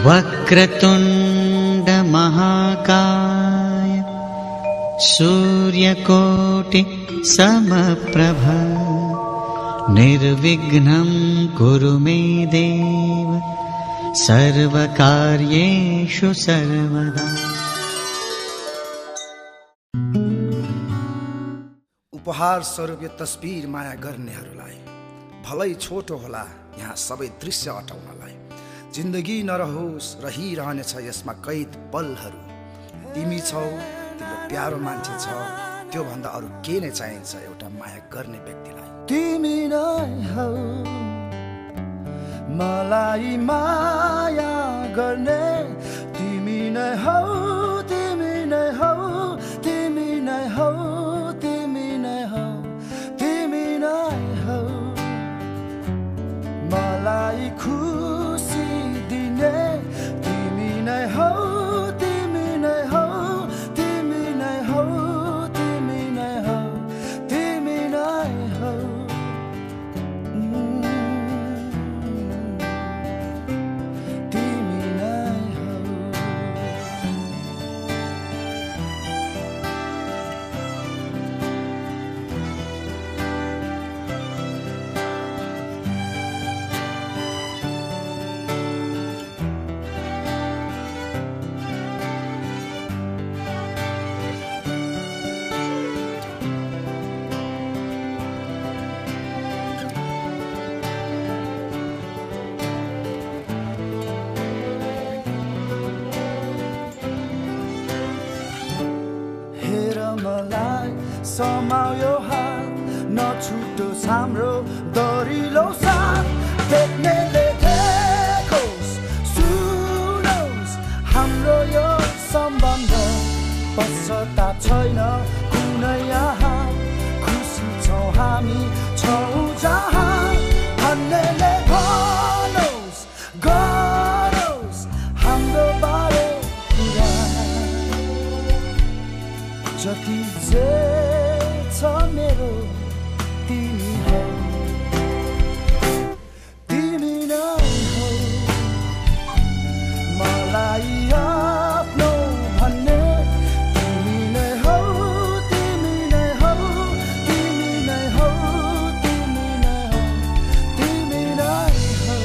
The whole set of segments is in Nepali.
वक्रतुण्ड महाकाय सूर्यकोटि समप्रभ निर्विघ्नं कुरु मे देव सर्वकार्येषु सर्वदा। उपहार स्वरूप यो तस्बिर माया गर्नेहरूलाई भलै छोटो होला यहाँ सबै दृश्य अटाउनलाई। जिन्दगी नरहोस् रहिरहनेछ यसमा कैद पलहरू। तिमी छौ, तिम्रो प्यारो मान्छे छ, त्यो भन्दा अरू के नै चाहिन्छ एउटा माया गर्ने व्यक्तिलाई। तिमी नै हौ मलाई माया गर्ने, तिमी नै हौ, तिमी नै हौ, तिमी नै हौ, तिमी नै हौ, तिमी नै हौ मलाई खुसी दिने, तिमी नै हौ, तिमी नै हौ, तिमी नै हौ, तिमी नै हौ, तिमी नै हौ। मलाई समायो हात, नछुटोस् हाम्रो दरिलो साथ। देख्नेले देखोस्, सुनोस् हाम्रो यो सम्बन्ध। पश्चाताप छैन कुनै यहाँ, खुसी छौँ हामी छौँ जहाँ। भन्नेले भनोस् गरोस् हाम्रो बारे कुरा, जति जे छ मेरो तिमी हौ, तिमी नै हौ मलाई आफ्नो भन्ने। तिमी नै हौ, तिमी नै हौ, तिमी नै हौ, तिमी नै हौ, तिमी नै हौ।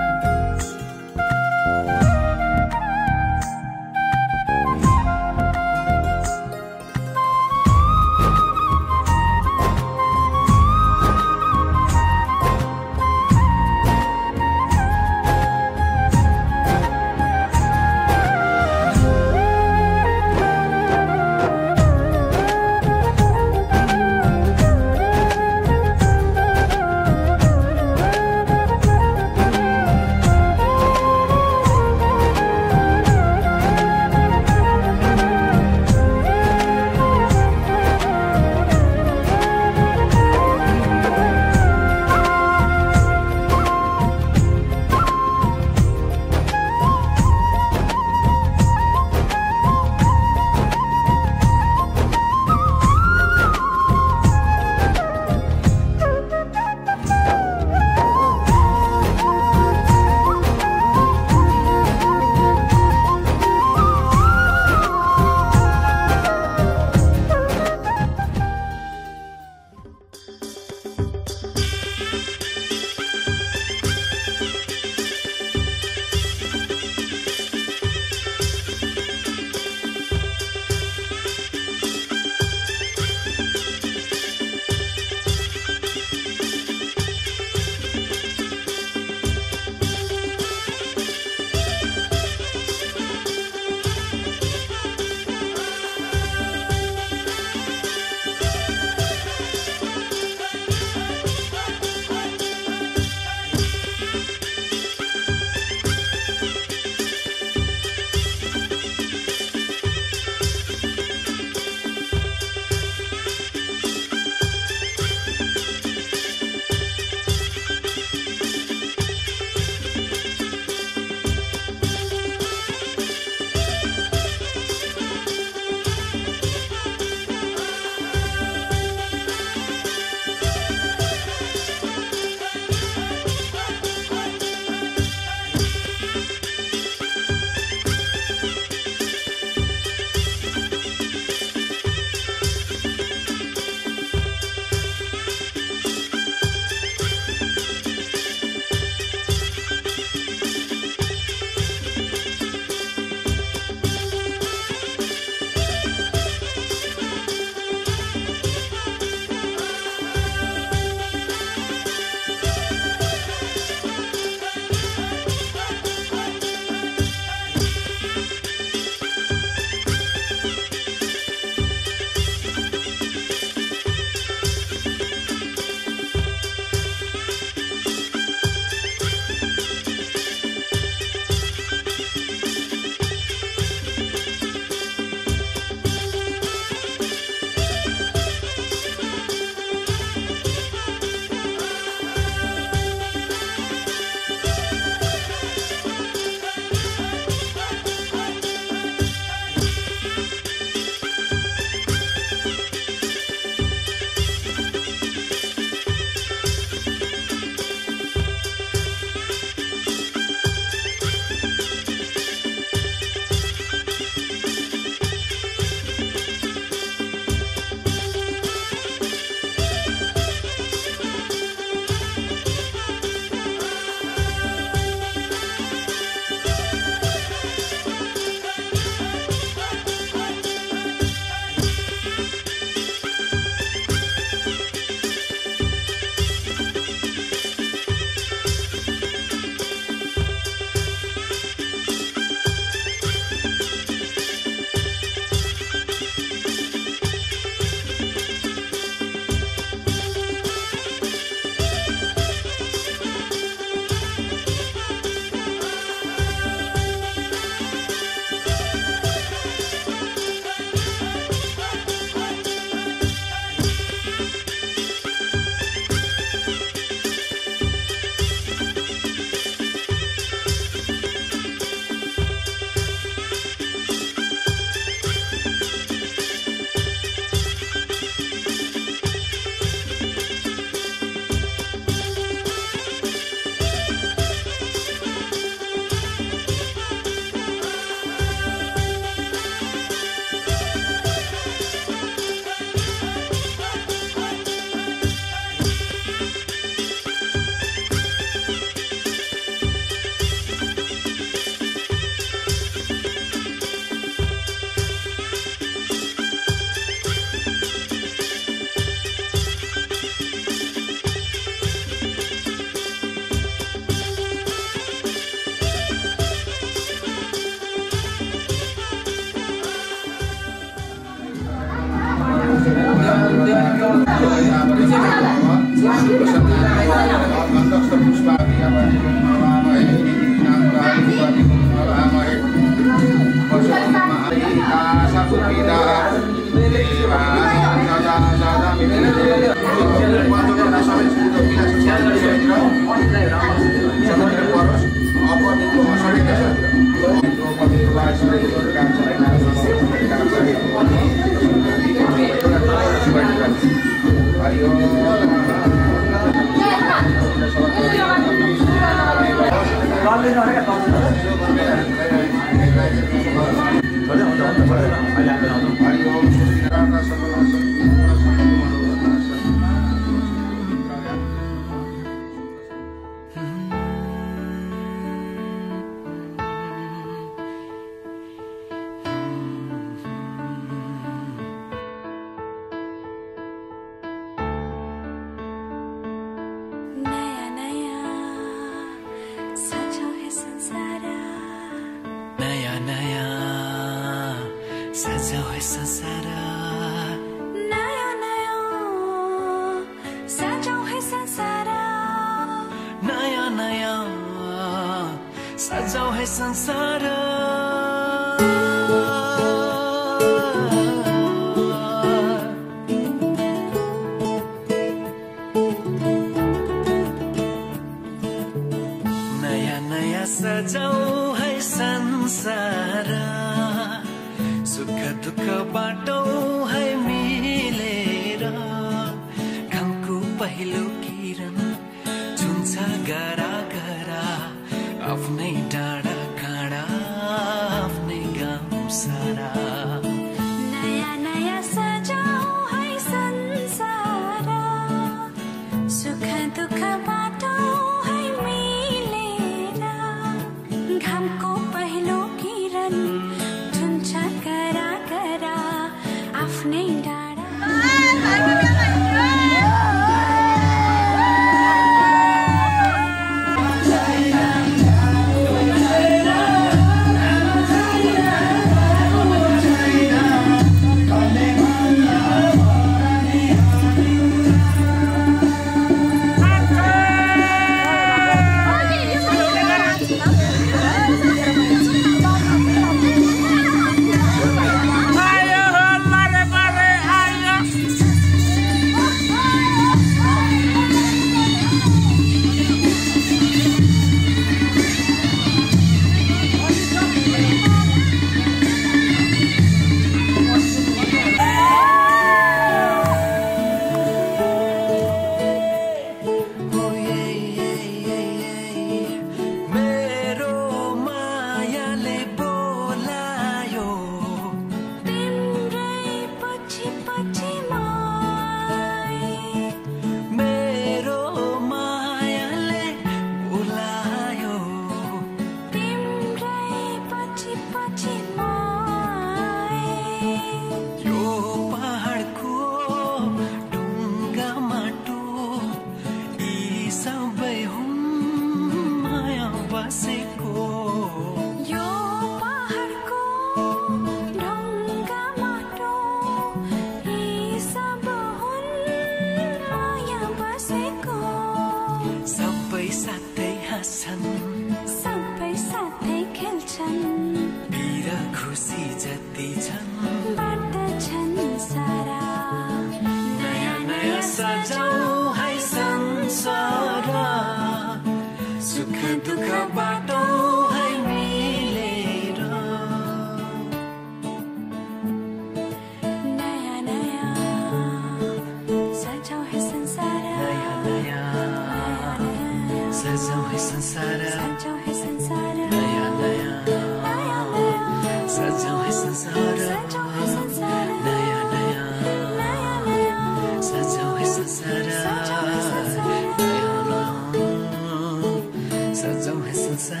Sunset.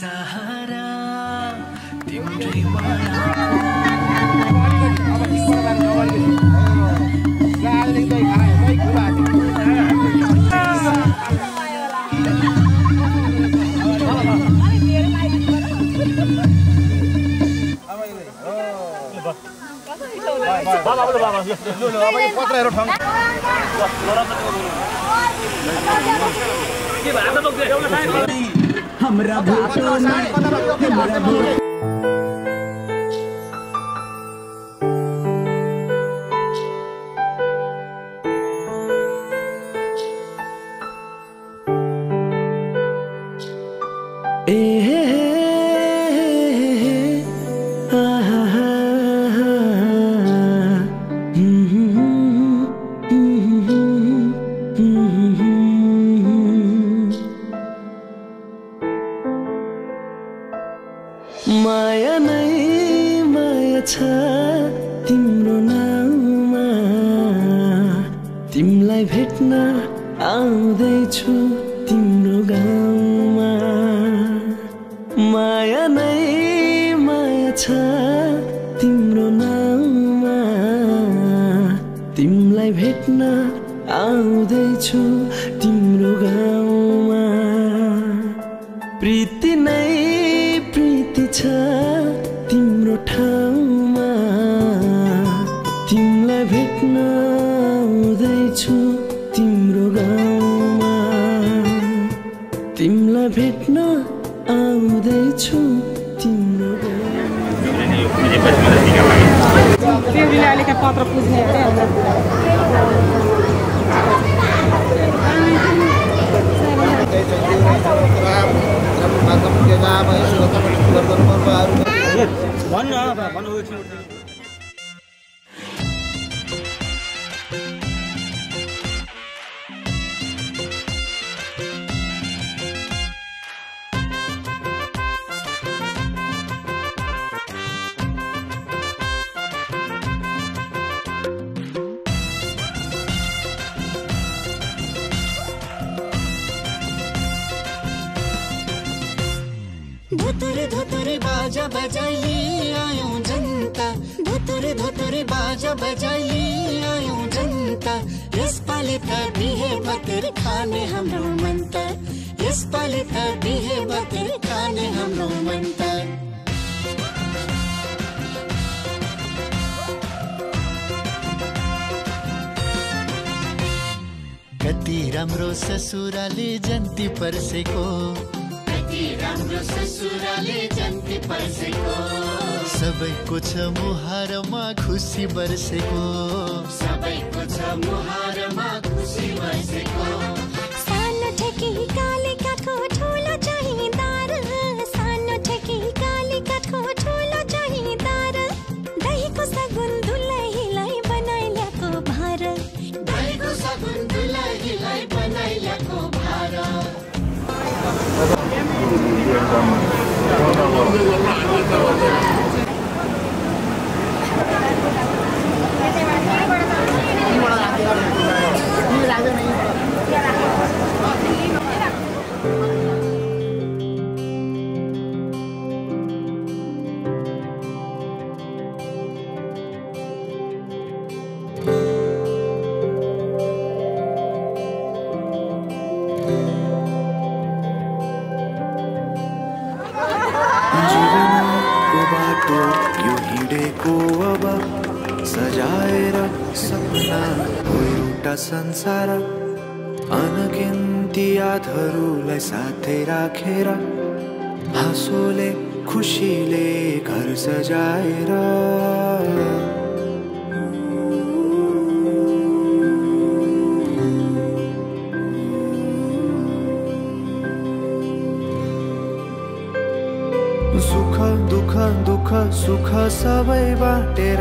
सहारा तिम्रै माया हमरा भोटो हमरा भोट माया नै माया छ तिम्रो नाममा तिमीलाई भेट्न आउँदैछु तिम्रो गाउँमा माया नै माया छ तिम्रो नाममा तिमीलाई भेट्न आउँदैछु तिम्रो गाउँमा प्रीति नै प्रीति छ तिम्रो ठाउँमा तिमीलाई भेट्न आउँदैछु तिम्रो गाउँमा तिमीलाई भेट्न आउँदैछु तिम्रो गाउँमा पत्र पुज्ने धोतरे धोतरे बाजा बजाइए आयौं जनता धोतरे धोतरे बाजा बजाइए आयौं जनता यसपालि त बिहे बतेर खाने हाम्रो मन त यसपालि त बिहे बतेर खाने हाम्रो मन त कति राम्रो ससुराले जन्ती पर्सेको राम्रो ससुराले जन्ती पर्सेको सबैको छ मुहारमा खुसी बर्सेको सबैको छ मुहारमा खुसी बर्सेको सानो ठेकी काली काठको ठुलो चाहिदार सानो ठेकी काली काठको ठुलो चाहिदार दहीको सगुन दुलहीलाई बनाइल्याको भार दहीको सगुन दुलहीलाई बनाइल्याको भार यो हिँडेको अब सजाएर सपना हो एउटा संसार अनगिन्ती यादहरूलाई साथै राखेर हाँसोले खुसीले घर सजाएर सुख दुख दुख सुख सबै बाटेर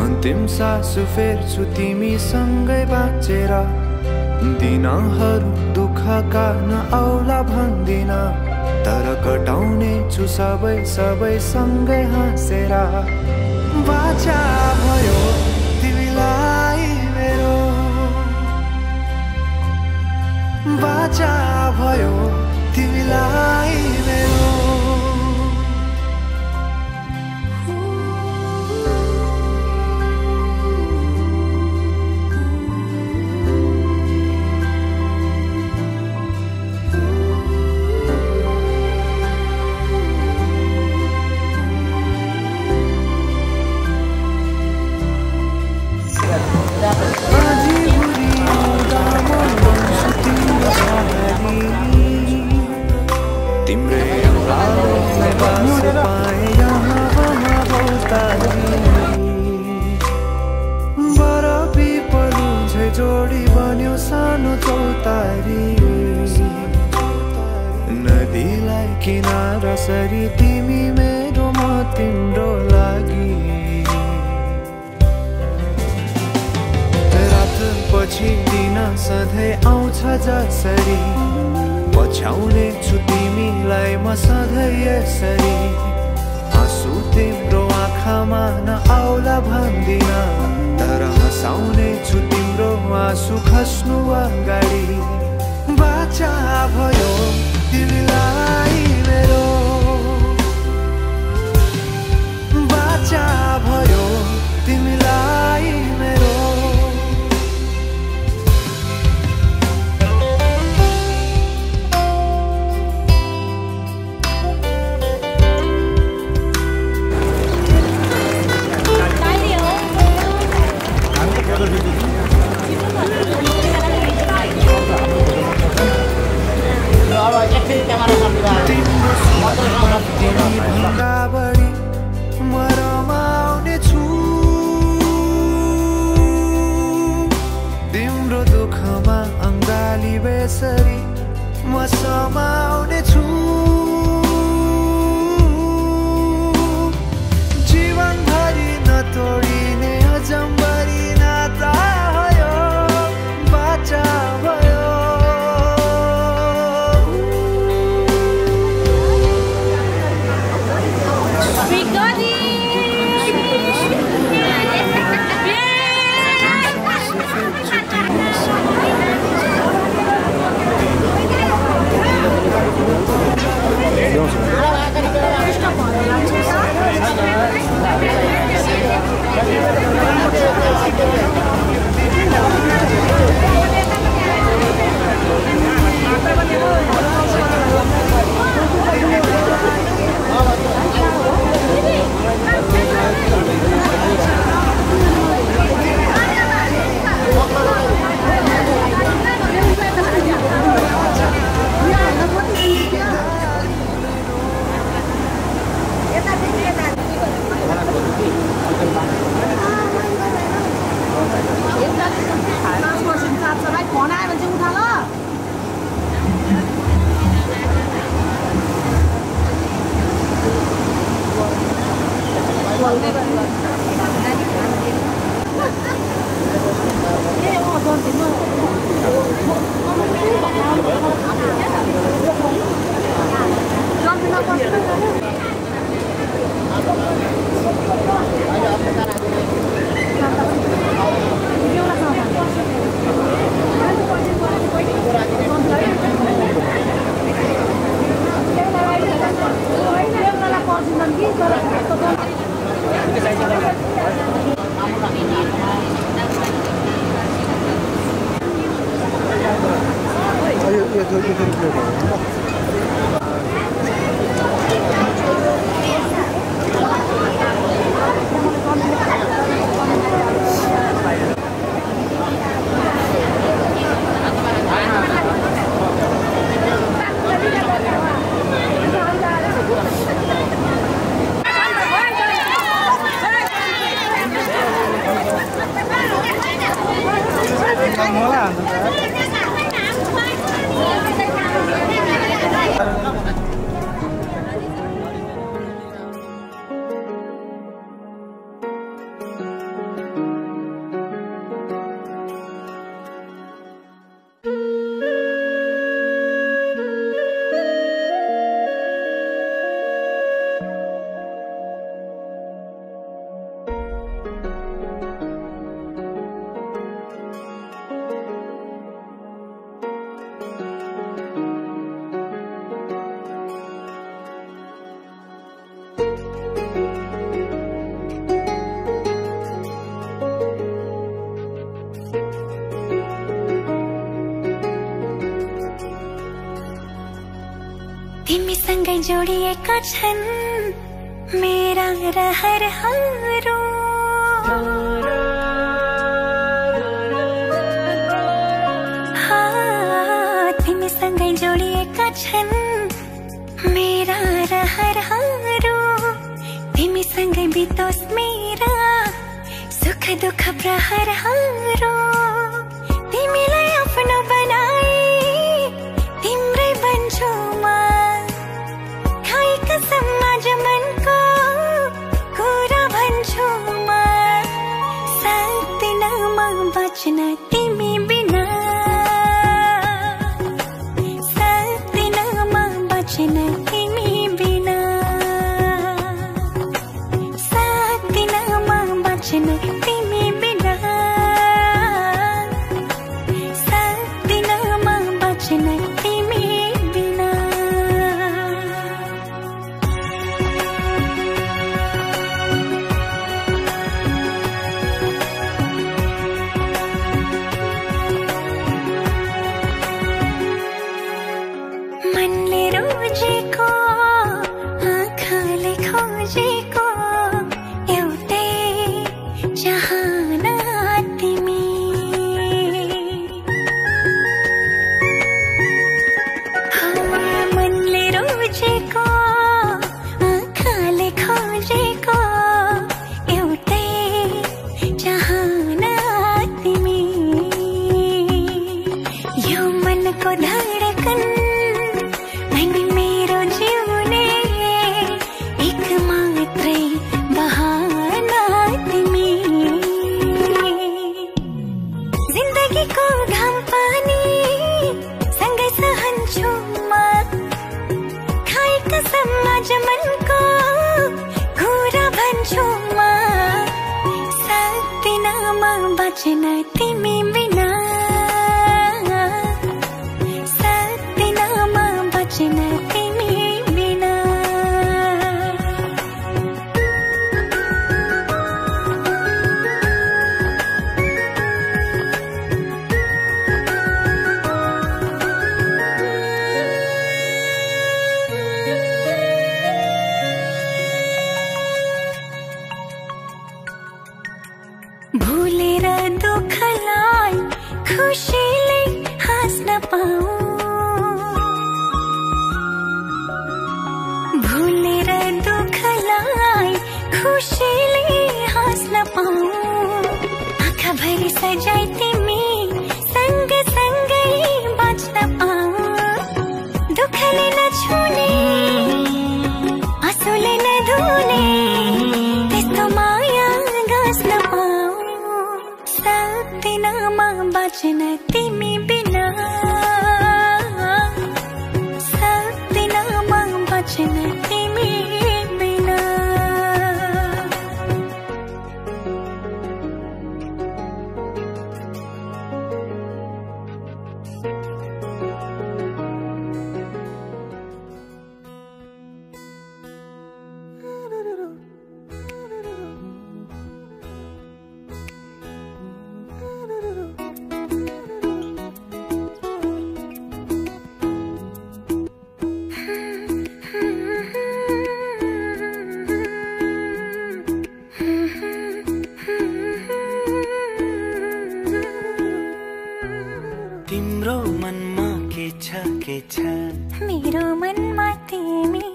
अन्तिम सास फेर्छु तिमीसँगै बाँचेर दिनहरू दुःखका नआउला भन्दिन तर कटाउने छु सबै सबै सँगै हाँसेर बाचा भयो तिमीलाई मेरो बाचा भयो तिमीलाई मेरो जोडी बन्यो सानो चौतारी नदीलाई किनारा सरी तिमी मेरो म तिम्रो लागि रात पछि दिन सधैँ आउँछ जसरी पछ्याउने छु तिमीलाई म सधैँ यसरी आँसु तिम्रो आँखामा नआउला भन्दिन तर हँसाउने छु तिम्रो आँसु खस्नु अगाडि बाचा भयो तिमीलाई मेरो बाचा भयो तिमीलाई मेरो बढी म रमाउने छु तिम्रो दुःखमा अङ्गाली बेसरी म समाउने छु जीवनभरि नतोडिने अजम्बरी नाता भयो बाचा भयो Hola. तिमीसँगै जोडिएका छन् मेरा रहरहरू तिमीसँगै जोडिएका छन् मेरा रहरहरू तिमीसँगै बितोस् मेरा सुख दुःख प्रहरहरू तिमीलाई आफ्नो बनाए तिम्रै बन्छु म खाइ कसम आज मनको कुरा भन्छु म सक्दिन म बच्न तिमी बिना सक्दिन म बच्न तिमी बिना सक्दिन म बच्न तिमी बिना सक्दिन म बच्न तिमी बिना मनले रोजेको आँखाले खोजेको एउटै चाहना तिमी मनले रोजेको आँखाले खोजेको एउटै चाहना तिमी यो मनको धडकन अनि मेरो जिउने एक मात्रै बहाना तिमी जिन्दगीको घाम पानी सँगै सहन्छु म खाइ कसम आज मनको कुरा भन्छु म सक्दिन म बच्न तिमी बिना सक्दिन म बच्न तिमी बिना भुलेर दुःखलाई खुसीले हाँस्न पाऊँ भुलेर दुःखलाई खुसीले हाँस्न पाऊँ आँखाभरि सजाई तिमी सँगसँगै बाँच्न पाऊँ दुःखले नछुने आँसुले नधुने त्यस्तो माया गाँस्न पाऊँ सक्दिन म बच्न तिमी बिना सक्दिन म बच्न तिमी बिना तिम्रो मनमा के छ मेरो मनमा तिमी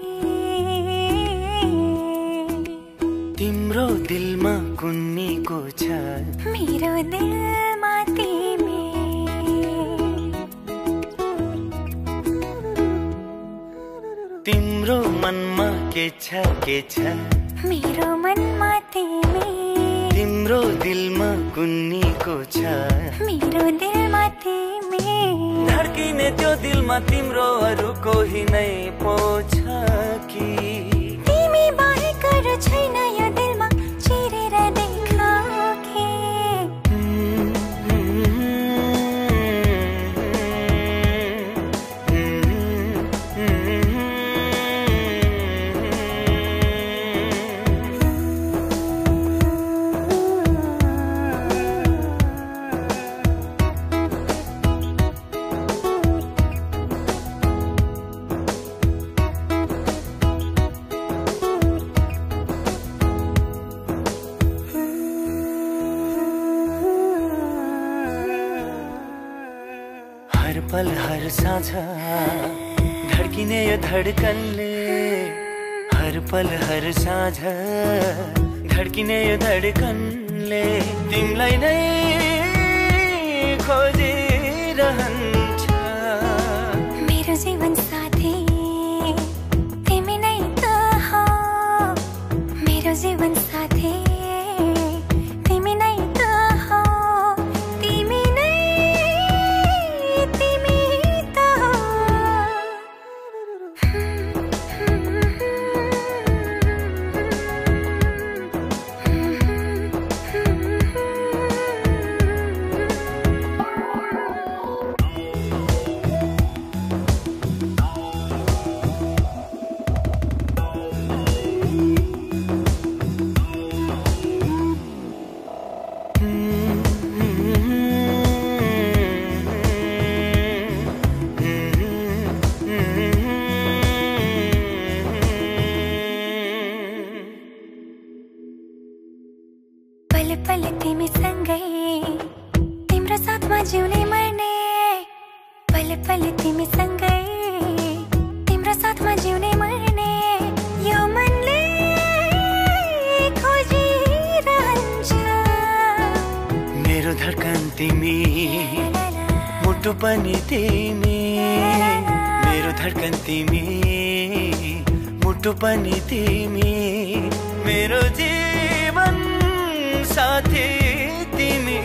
तिम्रो दिलमा कुन्नीको छ मेरो दिलमा तिमी तिम्रो मनमा के छ मेरो मनमा तिमी तिम्रो दिलमा कुन्नीको छ मेरो दिलमा तिमी धड्किने त्यो दिलमा तिम्रो अरू कोही नै पो छ कि तिमी बाहेक अरू छैन यो दिलमा चिरेर देखाऊ कि पल हर साँझ धड्किने यो धड्कनले, हर पल हर साँझ धड्किने यो धड्कनले तिमीलाई नै खोजिरहन्छ। मेरो जीवन साथी तिमी नै त हो, मेरो जीवन साथी तिमी नै त हो, तिमी नै तिमी त हो। पल पल तिमी सँगै, तिम्रो साथमा जिउने मर्ने, पल पल तिमी सँगै, तिम्रो साथमा जिउने मर्ने, यो मनले खोजिरहन्छ। मेरो धड्कन तिमी, मुटु पनि तिमी, मेरो धड्कन तिमी, मुटु पनि तिमी, मेरो जीवन साथी तिमी।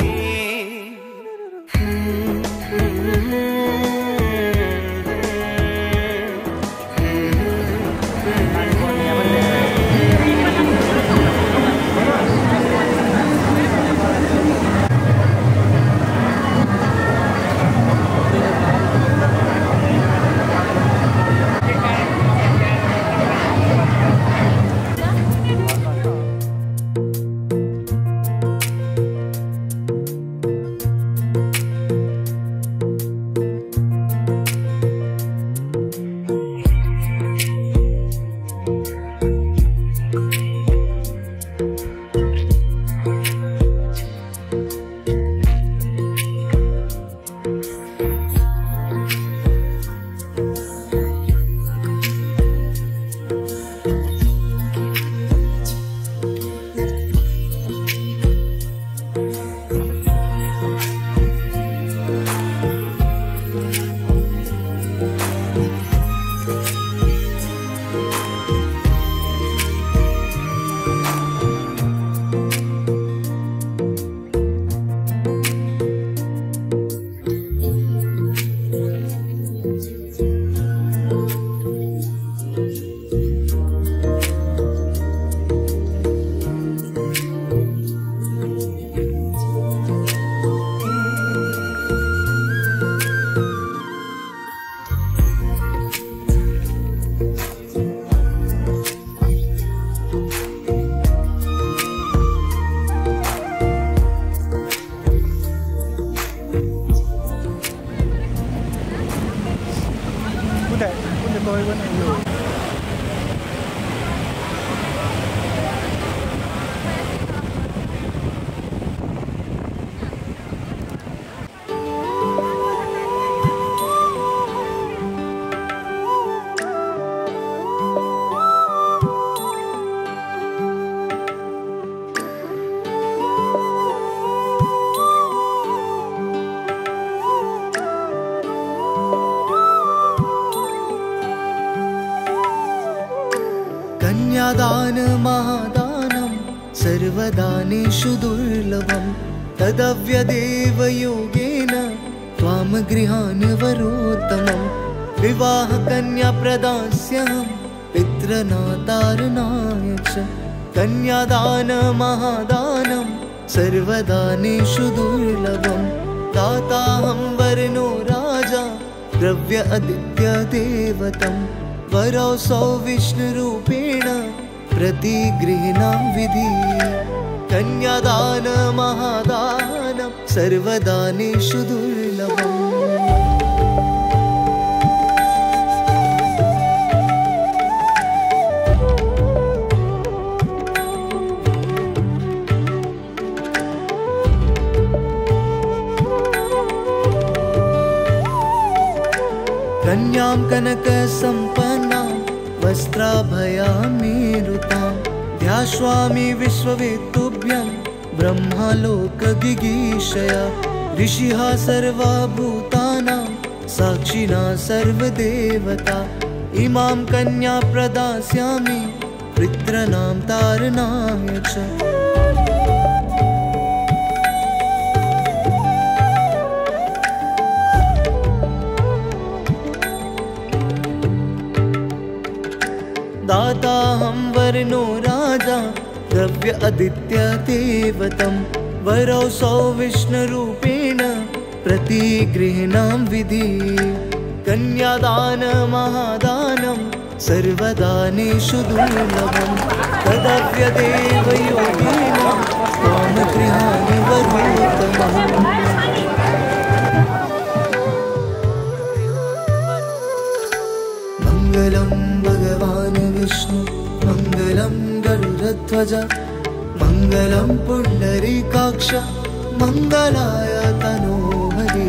कन्यादान महादानं सर्वदानेषु दुर्लभं, तदव्यदेव योगेन त्वां गृहान् वरोत्तमं। विवाह कन्या प्रदास्यहं पितृनातारणाय च, कन्यादान महादानं सर्वदानेषु दुर्लभं। दाताहं वर्णो राजा द्रव्य आदित्य देवतं, वरौसौ विष्णुरूपेण प्रतिगृह्णां विधि। कन्यादान महादानं सर्वदानेषु दुर्लभम्। कन्यां कनकसम्पन्नां वस्त्राभयामेरुतां ध्यास्वामि विश्ववेत्तुभ्यं ब्रह्मालोकगिगीषया ऋषिः सर्वा भूतानां साक्षिणा सर्वदेवता इमां कन्या प्रदास्यामि पितॄणां तारणाय च दाताहं वर्णो राजा द्रव्य आदित्य देवतं वरौ सौ विष्णुरूपेण प्रतिगृह्णां विधि कन्यादान महादानं सर्वदानेषु दुर्लभं तदव्यदेव योगेन कामगृहाणि वरोत्तमम् मङ्गलं भगवान् विष्णु मङ्गलं गरुडध्वज मङ्गलं पुण्डरीकाक्ष मङ्गलाय तनोहरि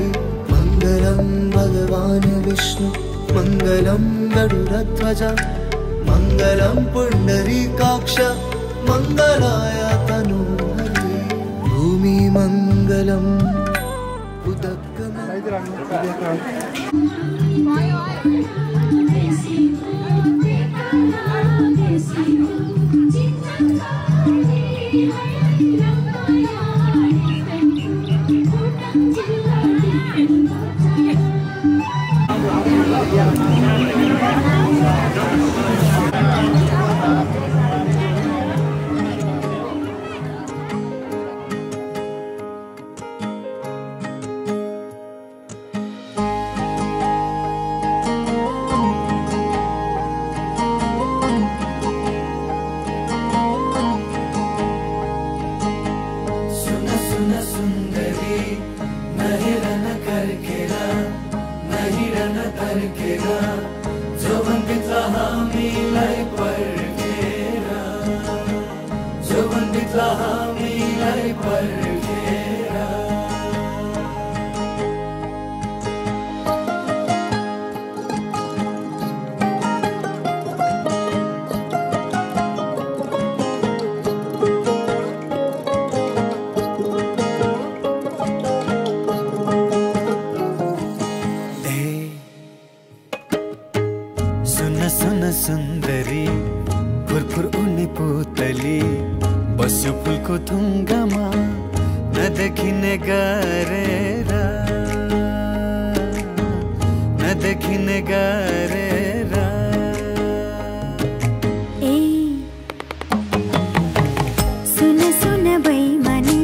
मङ्गलं भगवान् विष्णु मङ्गलं गरुडध्वज मङ्गलं पुण्डरीकाक्ष मङ्गलाय तनोहरि भूमि मङ्गलम् सुन्दरी फुरफुर उड्ने पुतली बस्यो फुलको थुङ्गामा नदेखिने गरेर नदेखिने गरेर ए सुन सुन बैमानी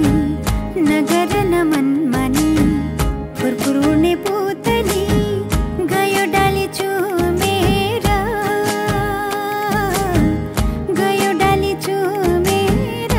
नगर न मनमानी फुरफुर उड्ने पुतली गयो डाली चुमेर गयो डाली चुमेर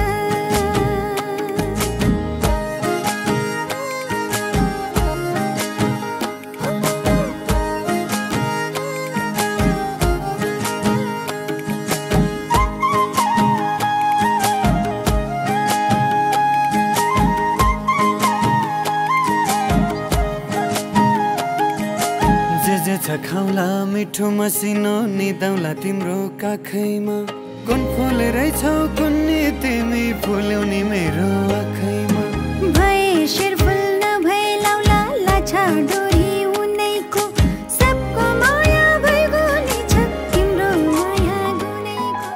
छ खाउला मिठो मसिनो निदाउला तिम्रो काखैमा कुन फुल रहेछौ कुन तिमी फुल्यौनी मेरो आँखैमा भए शिर फुल नभए लाउला लाछा डोरी उनैको सबको माया भइगो नि छ तिम्रो माया गुनैको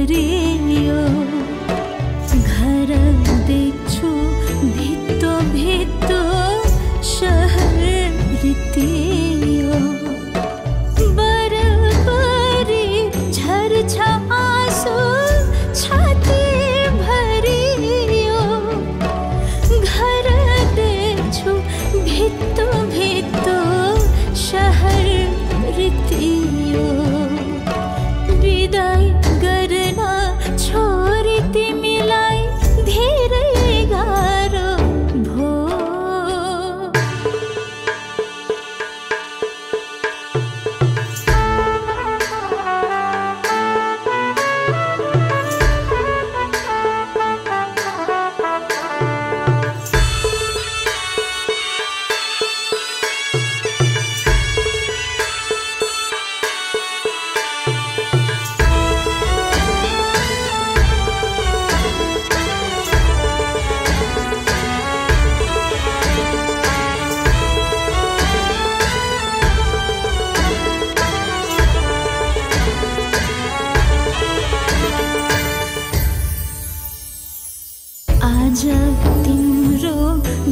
भरियो घर देख्छु भित्तो भित्तो शहर रित्तियो बरबरी झर्छ आँसु छाती भरियो घर देख्छु भित्तो भित्तो शहर रित्तियो विदाई गर्न छोरी तिमीलाई धेरै गाह्रो भो आज तिम्रो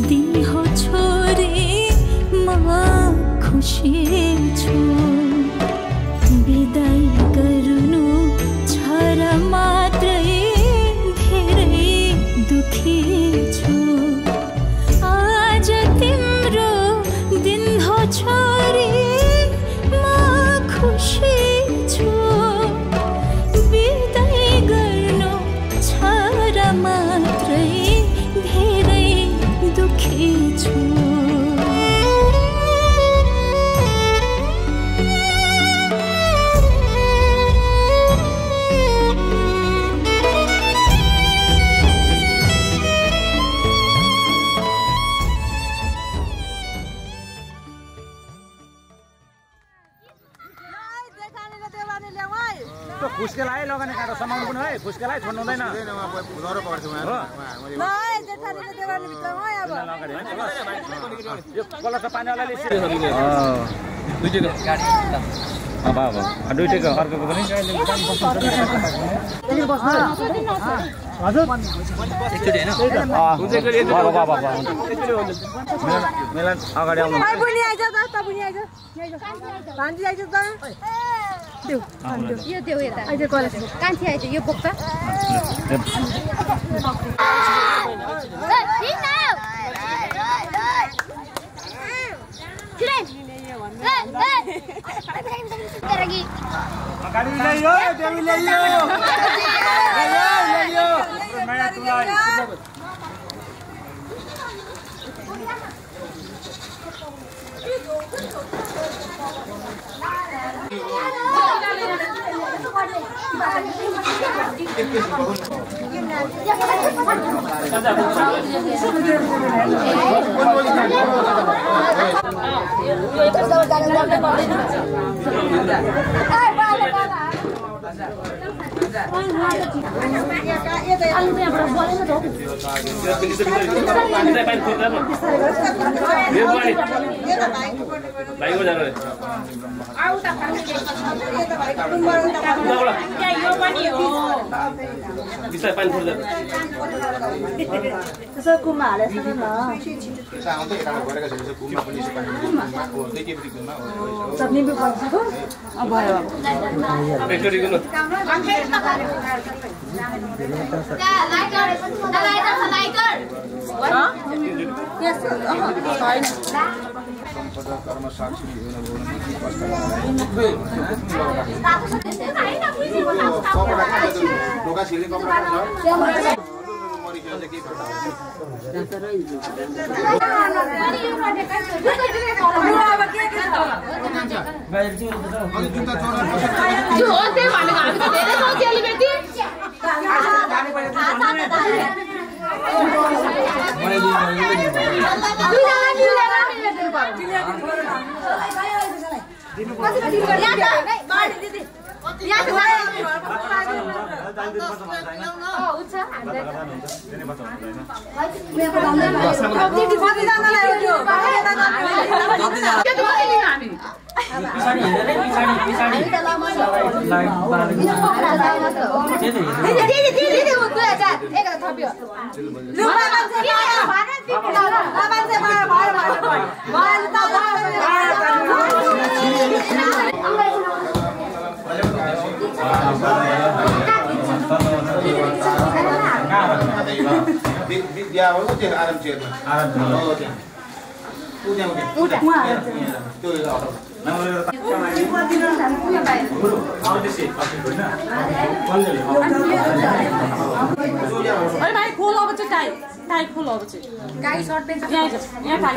दिन हो छोरी म खुसी छु विदाई गर्नु छ र मात्रै धेरै दुखी छु आज तिम्रो दिन हो छोरी म खुसी छु विदाई गर्नु छ र मात्रै धेरै दुखी छु फुस्केलाई लगाने काँडो समाउनु पनि है फुस्केलाई छोड्नु हुँदैन यो कलर त पानीवालाले दुईटैको अर्कोको पनि मेला अगाडि आउनु यो देऊ यता अहिले कलेज कान्छी आइज यो बोक्छ अरे भाइ खोल अब चाहिँ टाइ खोल अब चाहिँ गाई सर्ट पेन्ट यहाँ टाइ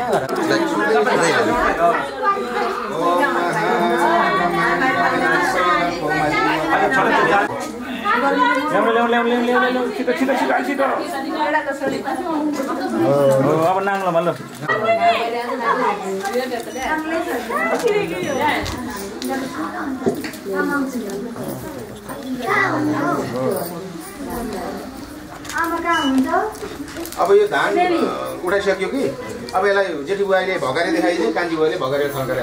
अब नाङ्लो भल्लो अब यो धान उठाइसक्यो कि अब यसलाई जेठी बुवाईले भगारे देखाइदिए कान्छी बुवाईले भगारे थन्कारे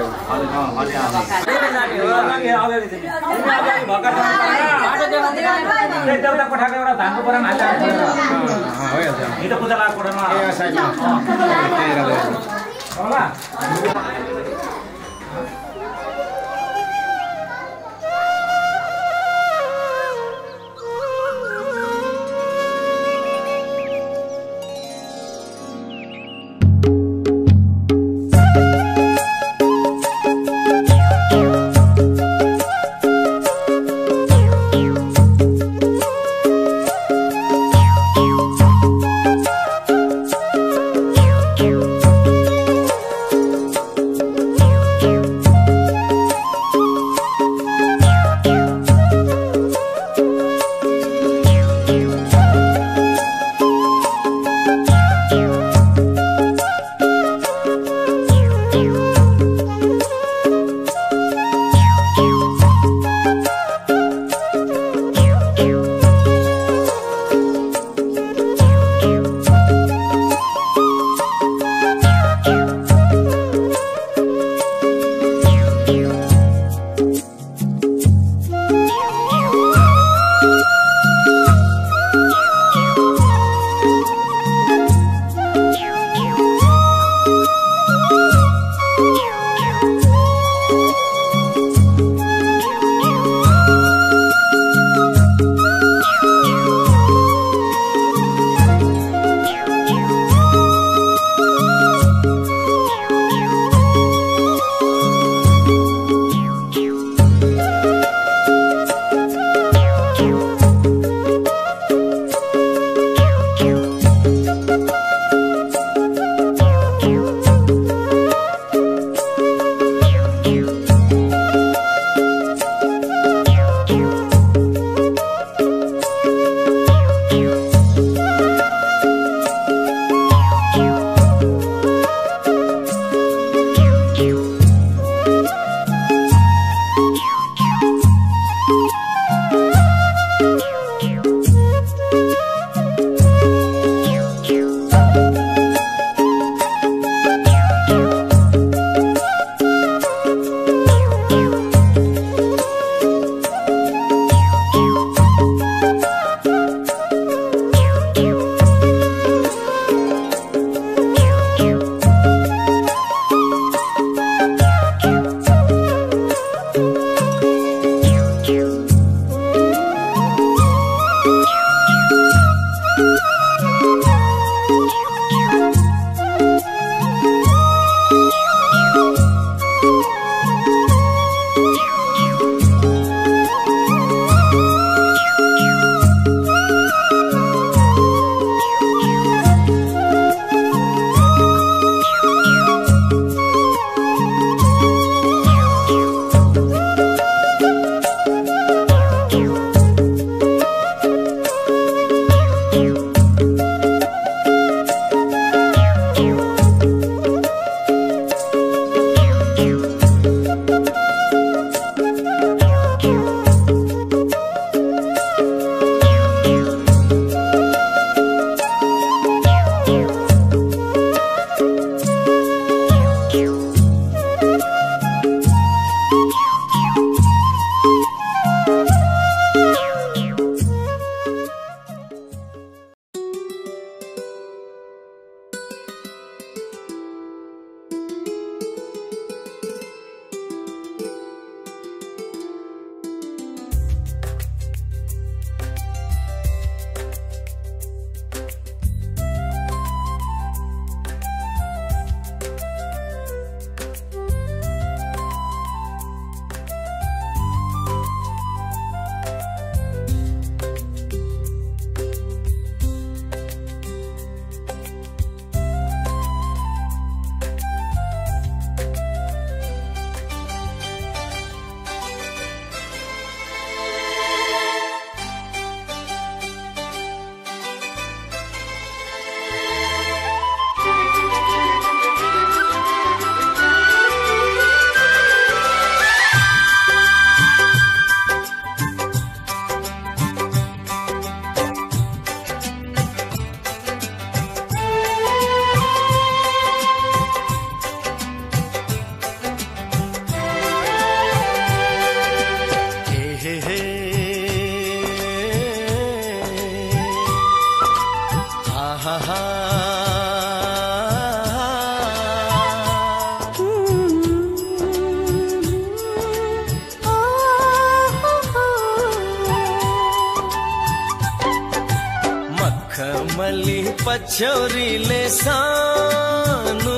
पछौरीले सानो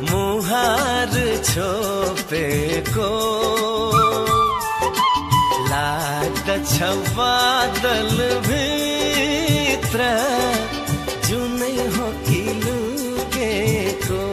मुहार छोपेको लाग्दछ बादल भित्र जुनै हो कि लुकेको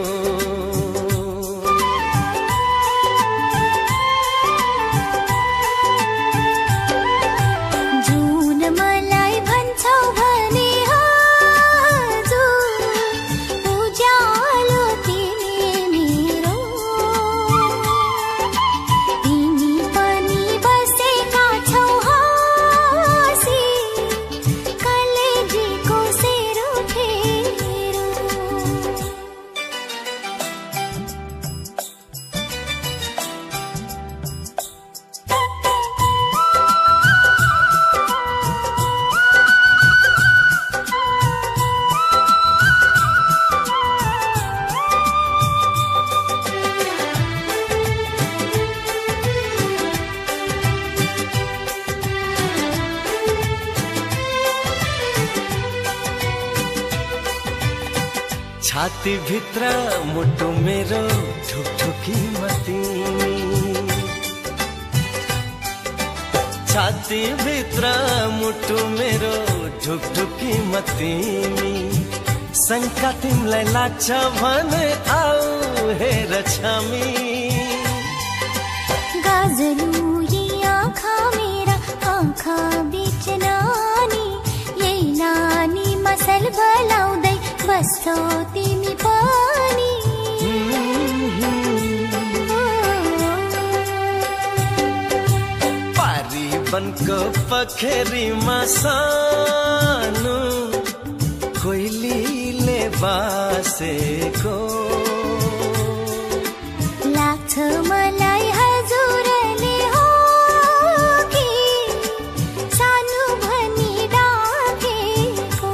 छाती भित्र मुटु मेरो ढुकढुकी मतिनी छाती भित्र मुटु मेरो ढुकढुकी मतिनी शंका तिमीलाई लाग्छ भने आऊ हेर छामी गाजलु यी आँखा मेरा आँखा बीच नानी यही नानी मसल बलाउँदै बस्छौ तिमी पनि पारी बनको पखेरीमा सानो कोइलीले बासेको लाग्छ मलाई हजुरले हो कि सानो भनी डाकेको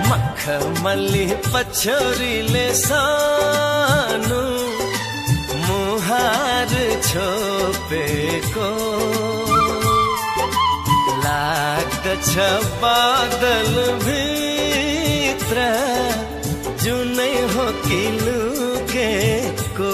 मखमली पछौरीले सानो मुहार छोपेको लाग्दछ बादल भित्र जुनै हो कि लुकेको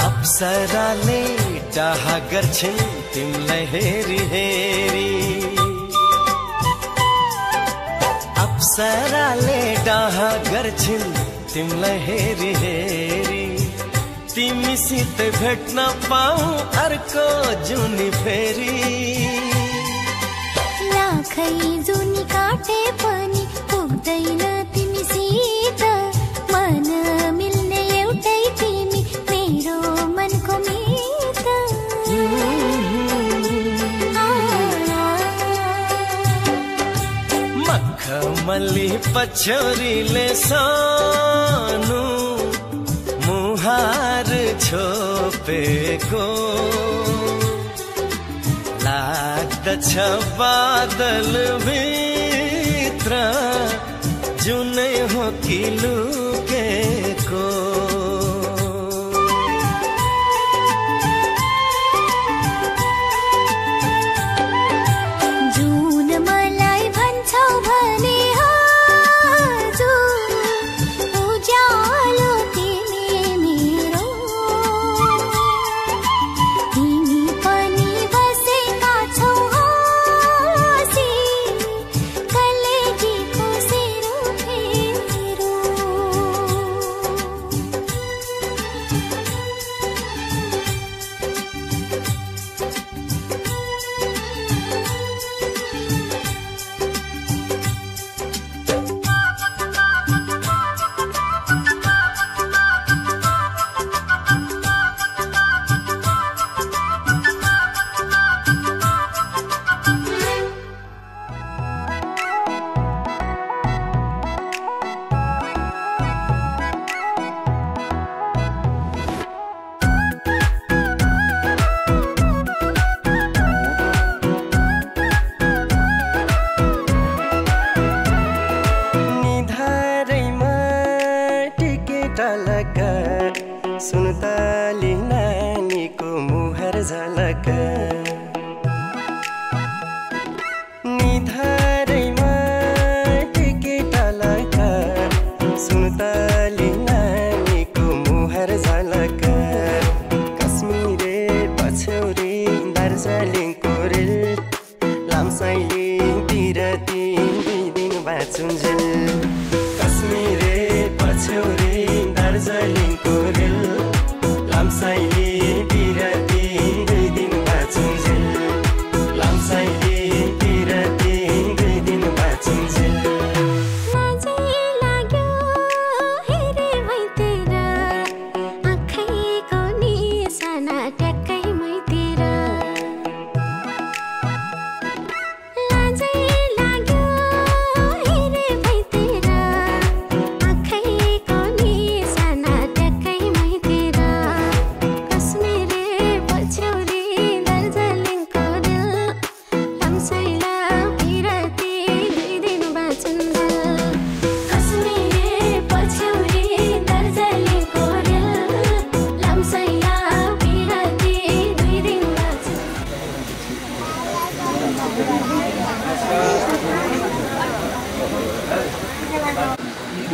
अप्सराले डाहा गर्छिन् तिमीलाई हेरी हेरी अप्सराले डाहा गर्छिन् तिमीलाई हेरी हेरी तिमीसित भेट्न पाऊँ अर्को जुनी फेरि लाखै जुनी काटे पनि पुग्दैन तिमीसित मन मिल्ने एउटै तिमी मेरो मनको मित मखमली पछौरीले सानो मुहार छोपेको लाग्दछ बादल भित्र जुनै हो कि लुकेको जुन मलाई भन्छौ भने हजुर उज्यालो तिमी मेरो तिमी पनि बसेका छौ हाँसी कलेजीको सेरो फेरो सुन्तली नानीको मुहार झलक निधारैमा टिकेट लक सुन्तली नानीको मुहार झलक कश्मीरे पछौरी दार्जिलिङको रेल लामसाइलिङतिर दुई दिन बाँचुन्जेल कश्मीरे पछौरी दार्जिलिङको रेल लामसाइलिङतिर दुई दिन बाँचुन्जेल लामसाइलिङतिर दुई दिन बाँचुन्जेल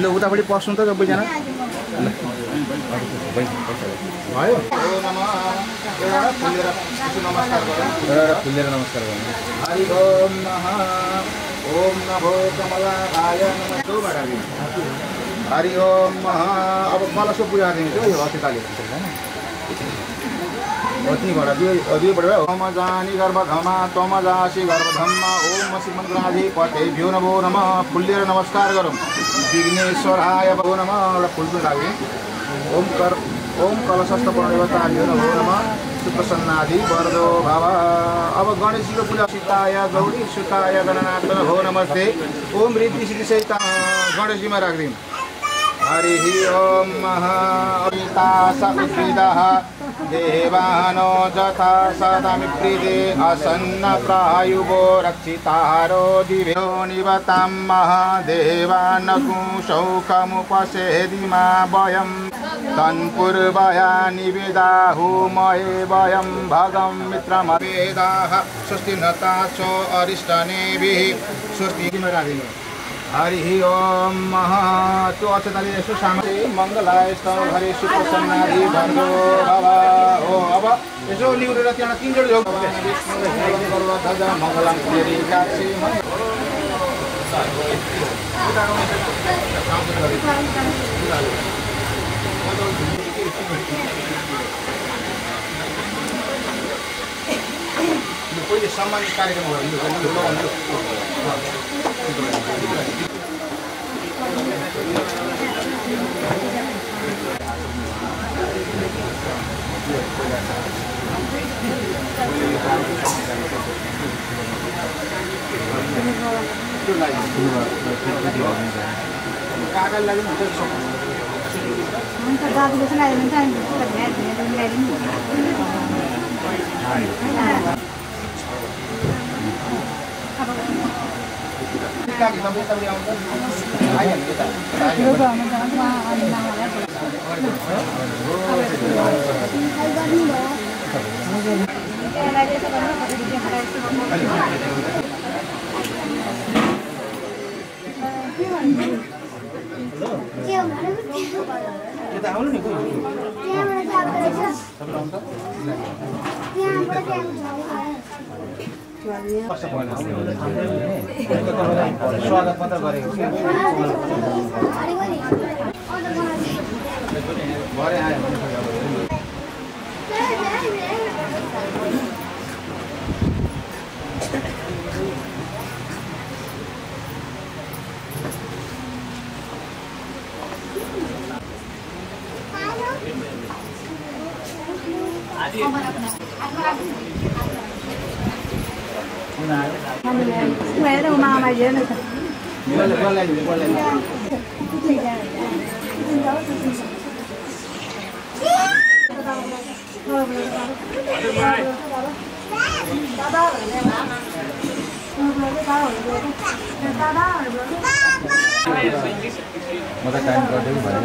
ल उतापट्टि पस्नु त सबैजना भयो फुलेर नमस्कार गर्नु हरि ओम नमः ओम नमो कमलाय नमः हरि ओम अब कलशको पूजा दिन्छ यो अस्तिकाले अग्निबाट दुईबाट ओम जानी गर्भधमा तम जासी गर्भधममा ओम श्रीमन्त्राधिपते भ्यो नमो नमः फुलेर नमस्कार गरौँ विघ्नेश्वराय भो नमः एउटा फुल पनि लाग्यो ओम कलशस्थ देवताभ्यो नमो नमः सुप्रसन्नादि वरदो भव अब गणेशजीको पूजा सीताय गौरी सुताय गणनाथ भो नमस्ते ओम रिद्धि सिद्धि सहित गणेशजीमा राखिदिउँ हरि ओम अमिता सविदः देवानो जथा सदामिप्रीते असन्न प्रायुवो रक्षितारो दिव्यो निवतां महादेवानकुशौकमुपसेदिमा वयं तन्पूर्वया निवेदाहुमहे वयं भगं मित्रमवेदाः स्वस्ति नताचो अरिष्टनेभिः स्वस्ति हरि ओम त्यो अक्षताले यसो सामग्री मङ्गलाय हरि सुप्रसन्नादि भर्गो भव हो अब यसो लिउरेर त्यहाँ तीनजोडी योग ध्वजा मङ्गलम फेरि काक्षी पहिले सम्मान कार्यक्रम कागज लागि हुन्छ दाजुले चाहिँ स्वागत पत्र गरेको भरे आयो Mẹ đâu mà mày vậy này. Con lên. म त टाइम गर्दै भएन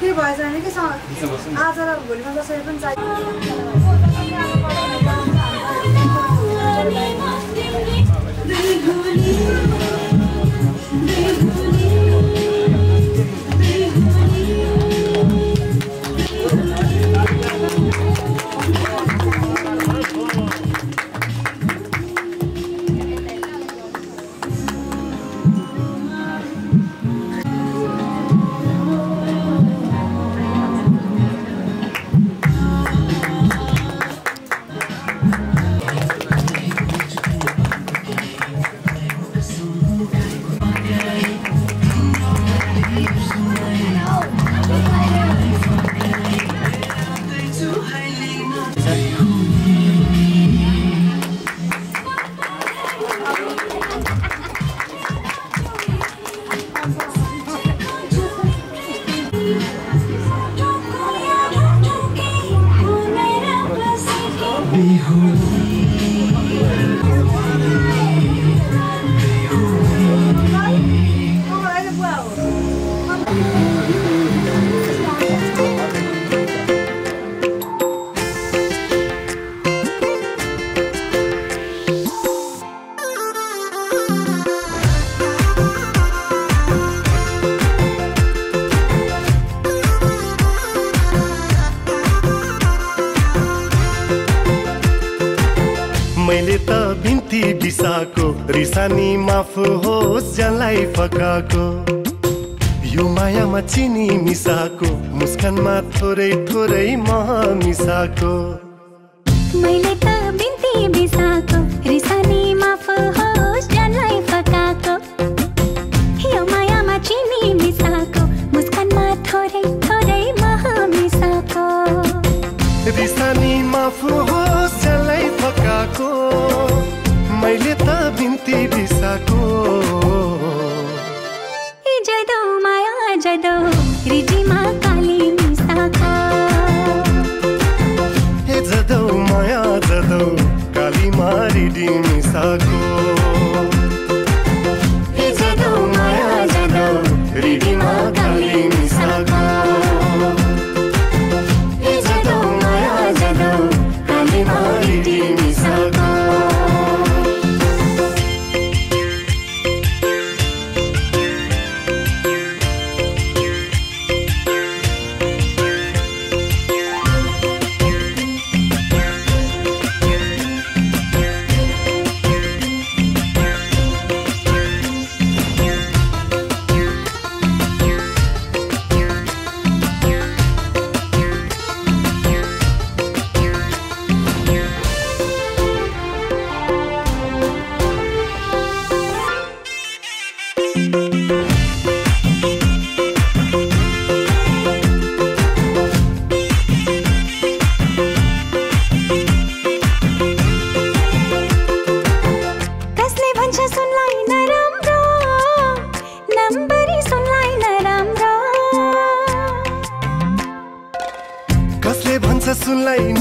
के भएछ भने के आज र भोलिमा जसरी पनि मैले त बिन्ती बिसाको रिसानी माफ होस् जसलाई फकाको यो मायामा चिनी मिसाको मुस्कानमा थोरै थोरै मह मिसाको मैले त बिन्ती बिसाको रिसानी माफ होस् जसलाई फकाको यो मायामा चिनी मिसाको मुस्कानमा थोरै थोरै मह मिसाको रिसानी माफ होस् जसलाई फकाको मैले त बिन्ती बिसाको जदो माया जदो रिजिमा काली मिसाको हे जदो माया जदो काली मारिडी मिसाको हे जदो माया जदो रिडिमा काली मिसाको हे जदो माया जदो काली मारिडी मिसाको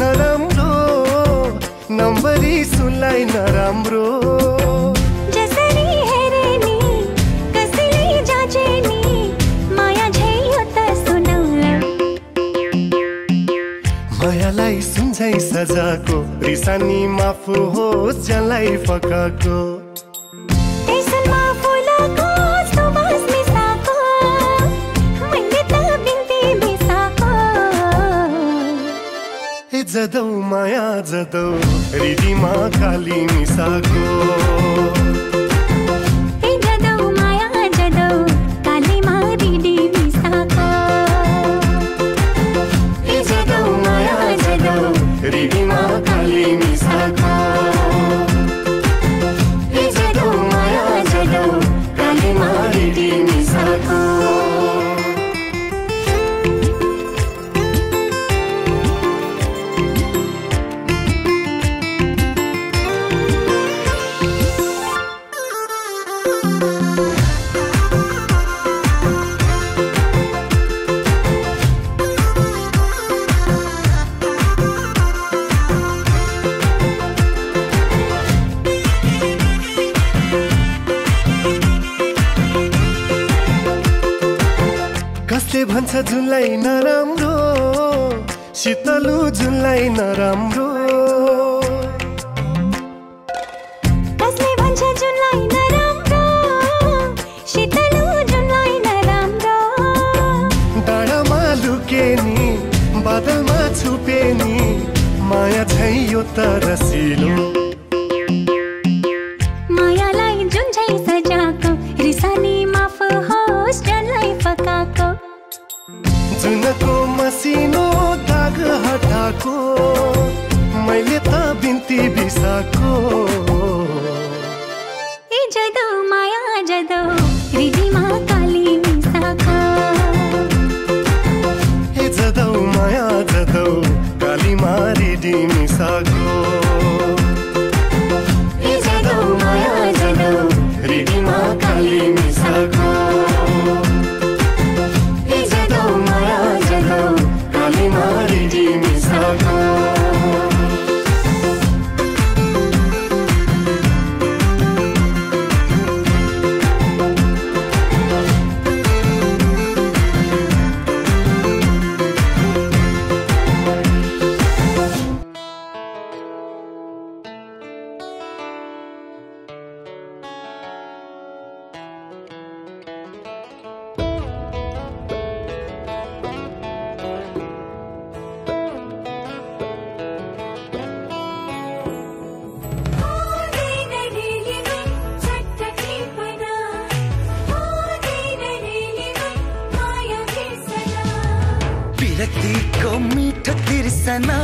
नराम्रो नम्बरी सुनलाई नराम्रो जसरी हेरे नि कसैले जाचे नि माया झैयो त सुनाउला मायालाई सुन्छै सजाको रिसानी माफ होस् जसलाई फकाको त्यसमा फुलको सुबास मिसाको मैले त बिन्ती मिसाको ए जदौ माया जदौ हृदयमा काली मिसाको ए जदौ माया जदौ कालीमा हृदय मिसाको ए जदौ माया जदौ हृदयमा काली मिसाको ए जदौ माया जदौ कालीमा हृदय मिसाको कसले भन्छ जुनलाई नराम्रो शीतलु जुनलाई नराम्रो कसले भन्छ जुनलाई नराम्रो शीतलु जुनलाई नराम्रो डाँडामा लुके नि बादलमा छुपे नि माया छै यो त रसिलो मायालाई जुन झै सजाको रिसानी माफ होस् जसलाई फकाको जुनको मसिनो दाग हटाको मैले त बिन्ती बिसाको ए जदौ माया जदौ हृदयमा काली मिसाको ए जदौ माया जदौ कालीमा हृदय मिसाको ए जदौ माया जदौ हृदयमा काली मिसाको ए जदौ माया जदौ कालीमा हृदय मिसाको विरक्तिको मिठो तिर्सना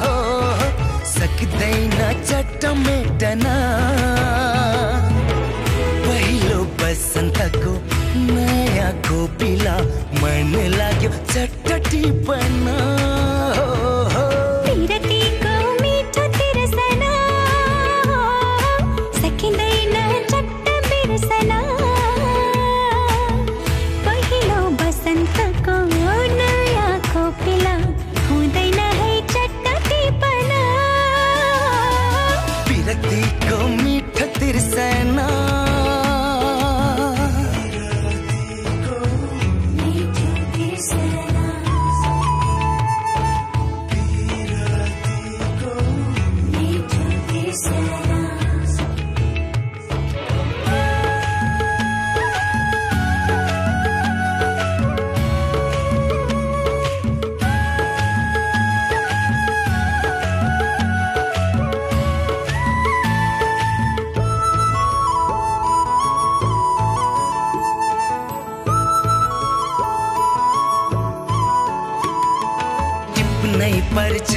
हो सक्दैन चट्ट मेटन पहिलो बसन्तको नयाँ कोपिला मन लाग्यो चट्ट टिपन विरक्तिको मिठो तिर्सना हो सकिँदैन चट्ट बिर्सना पहिलो बसन्तको नयाँ कोपिला हुँदैन है चट्ट टिपन विरक्तिको मिठो तिर्सना नै पर्छ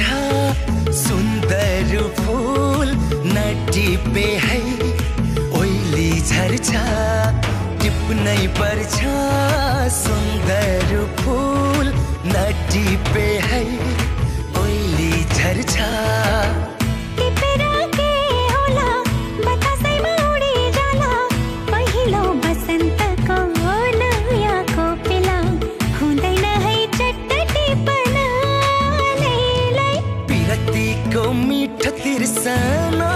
सुन्दर फूल नटिपे है ओइली झर्छ टिप्नै पर्छ सुन्दर फूल नटिपे है ओइली झर्छ को मीठो तिर्सना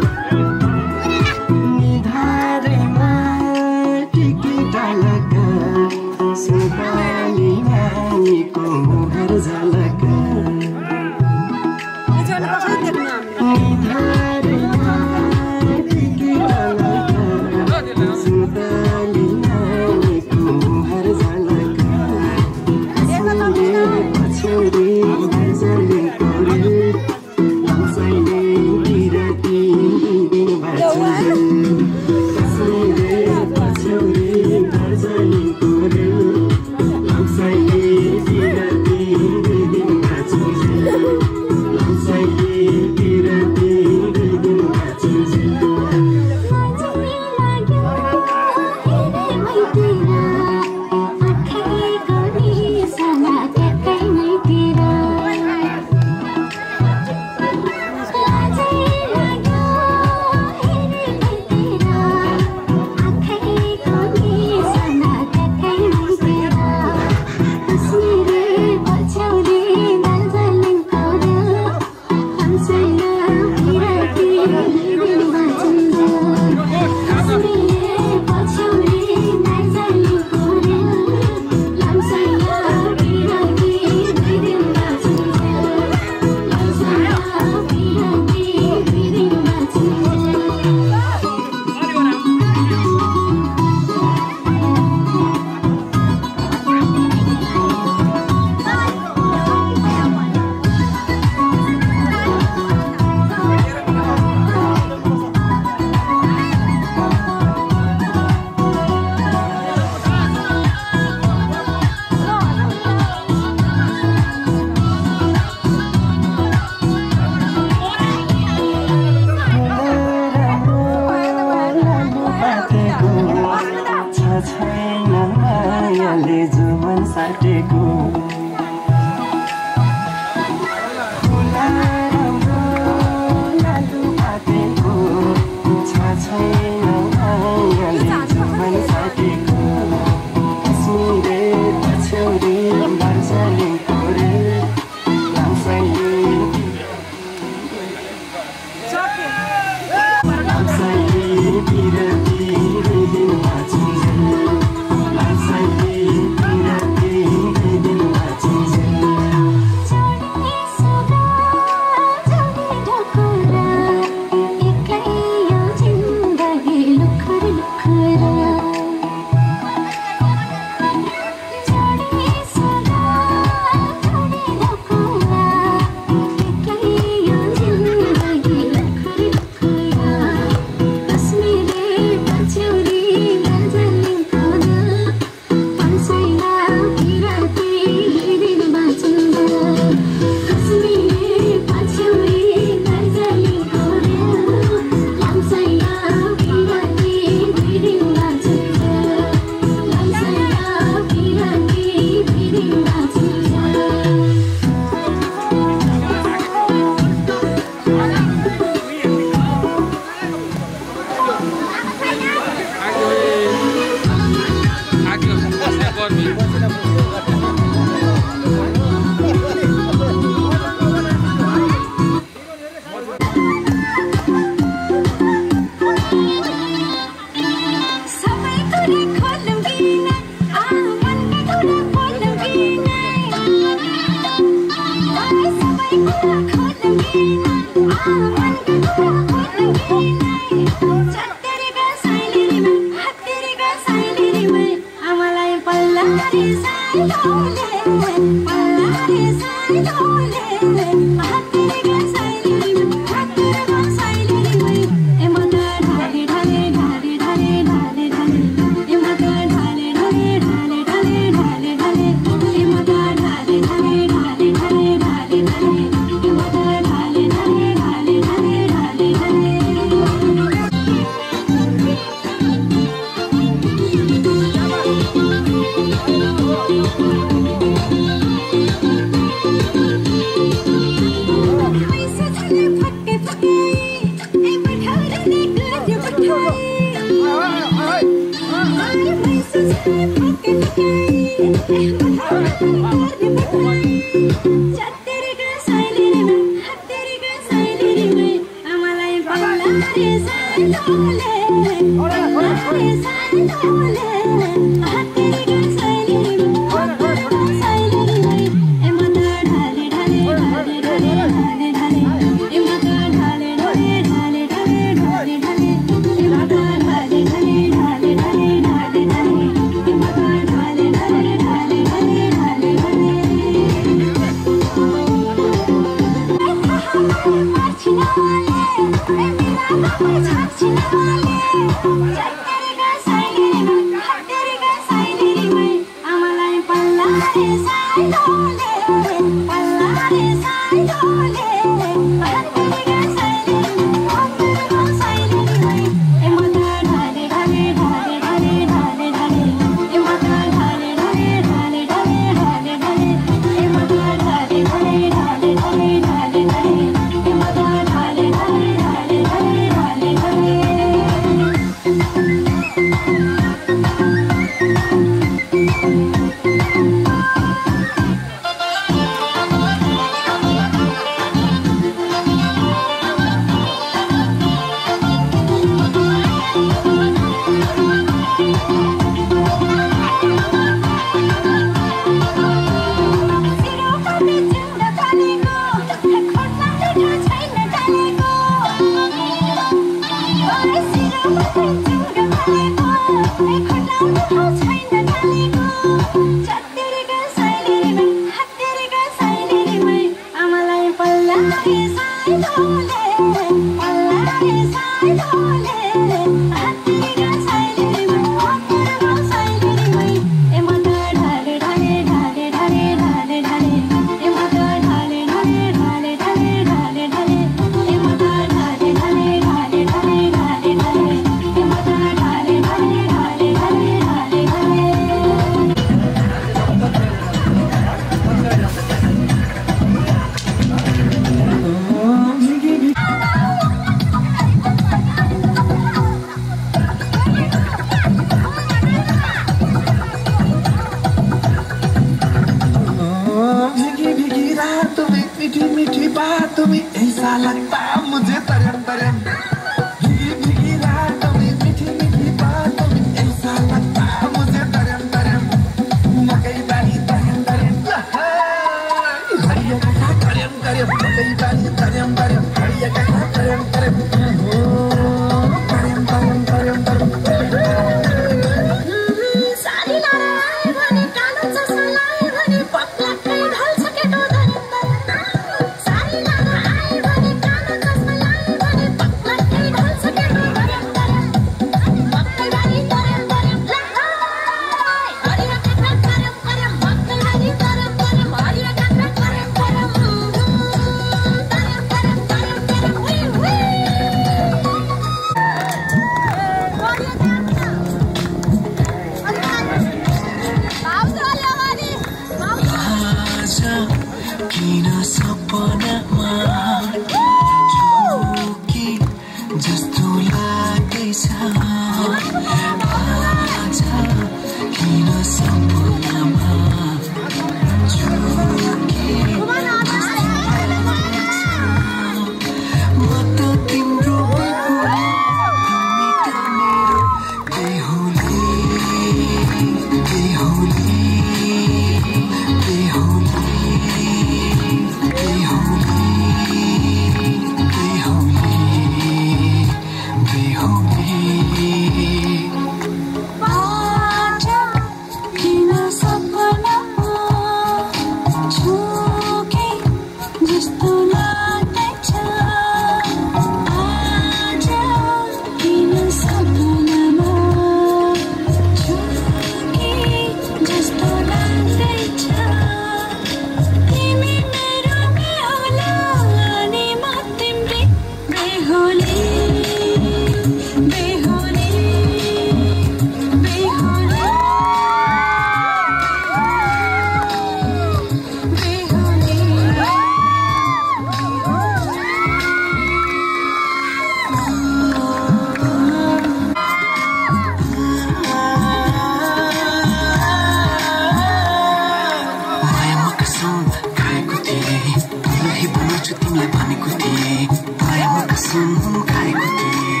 कसम खाएको थिएँ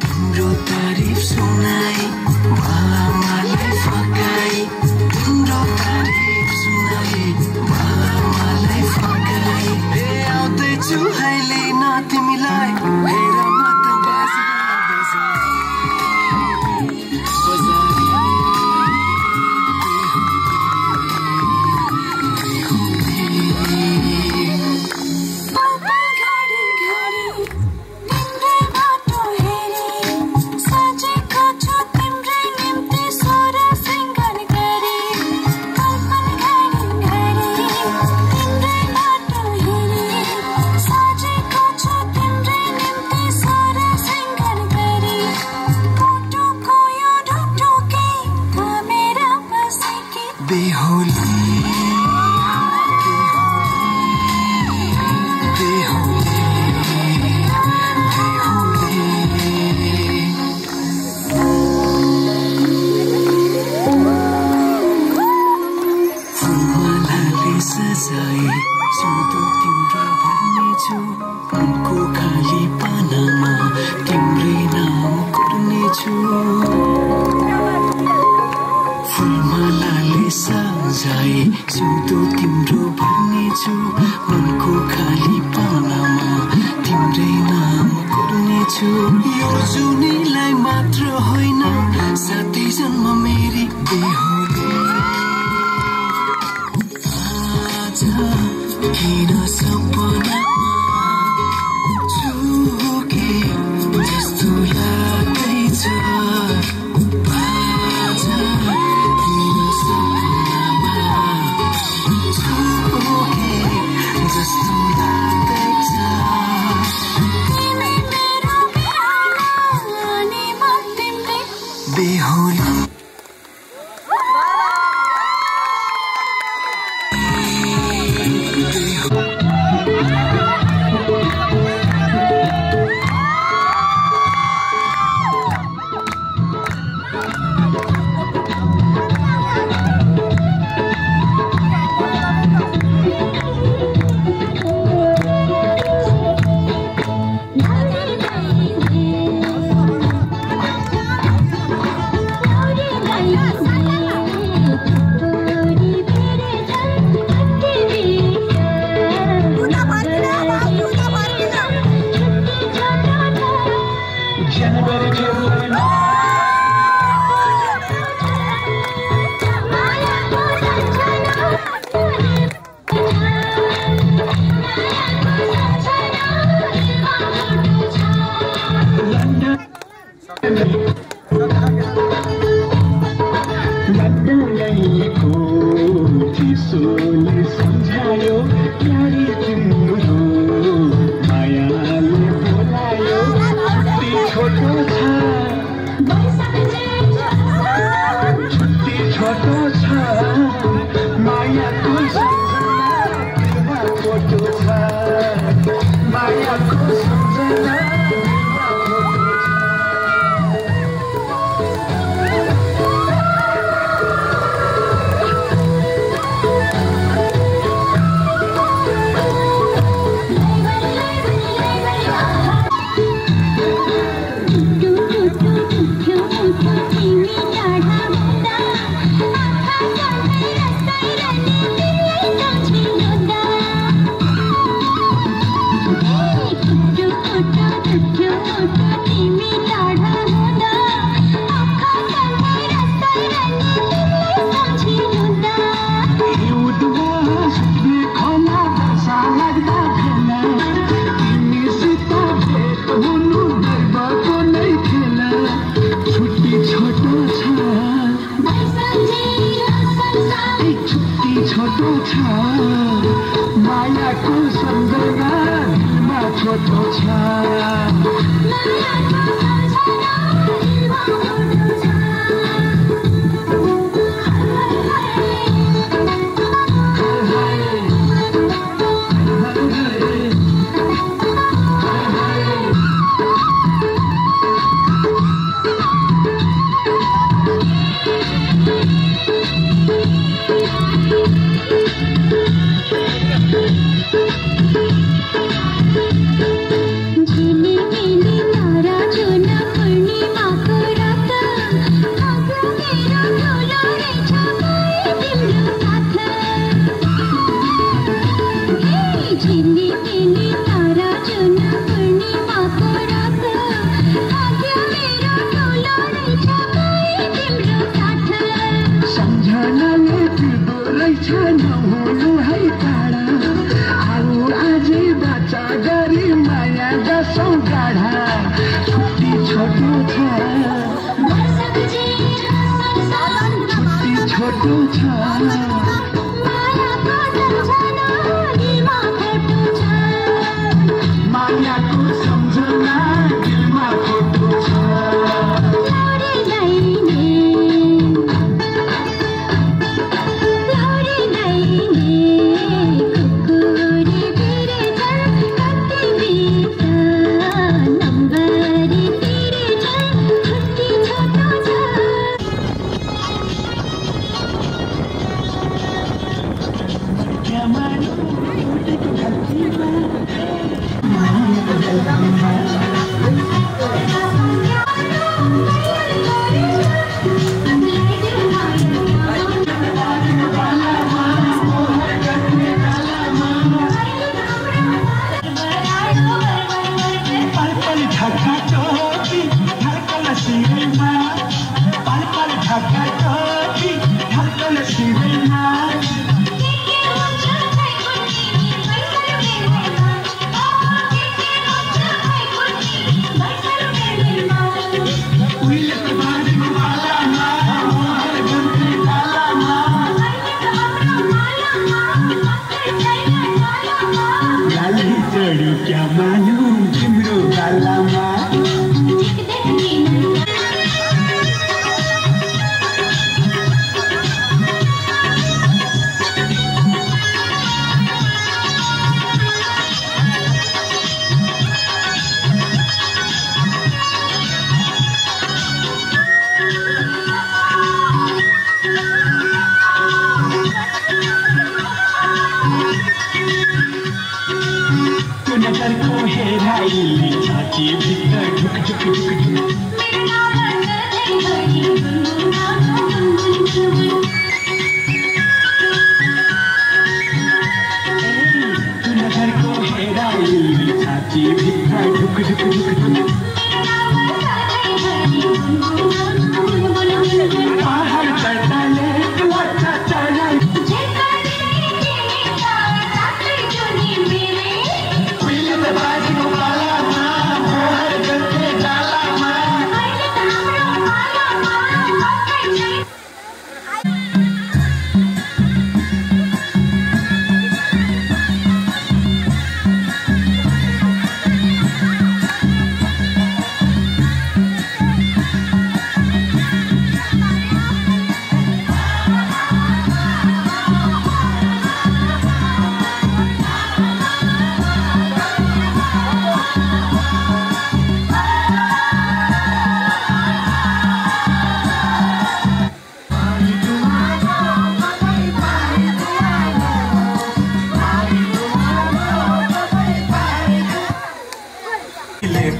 तिम्रो तारिफ सुनाई मलाई फकाई तिम्रो तारिफ सुनाई मलाई फकाई ए आउँदैछु अहिले न तिमीलाई हेर म त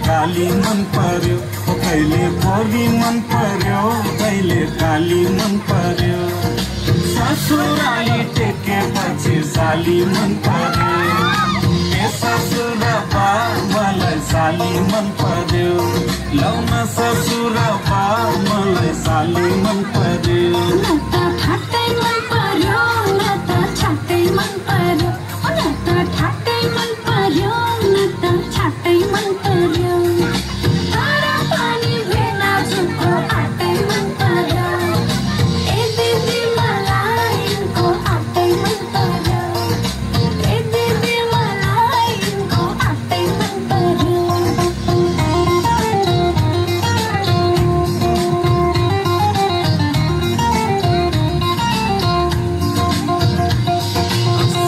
काली मन पर्यो कहिले भोगी मन पर्यो कहिले काली मन पर्यो ससुराली टेकेपछि साली मन पर्यो ए ससुर बा मलाई साली मन पर्यो लौन ससुर बा मलाई साली मन पर्यो न त ठाट्टै मन पर्यो न त छाट्टै मन पर्यो न त ठाट्टै मन पर्यो न त छाट्टै मन पर्यो तारा पानी भेना झुको आटै मन पर्यो ए दिदी मलाई इनको आटै मन पर्यो ए दिदी मलाई इनको आटै मन पर्यो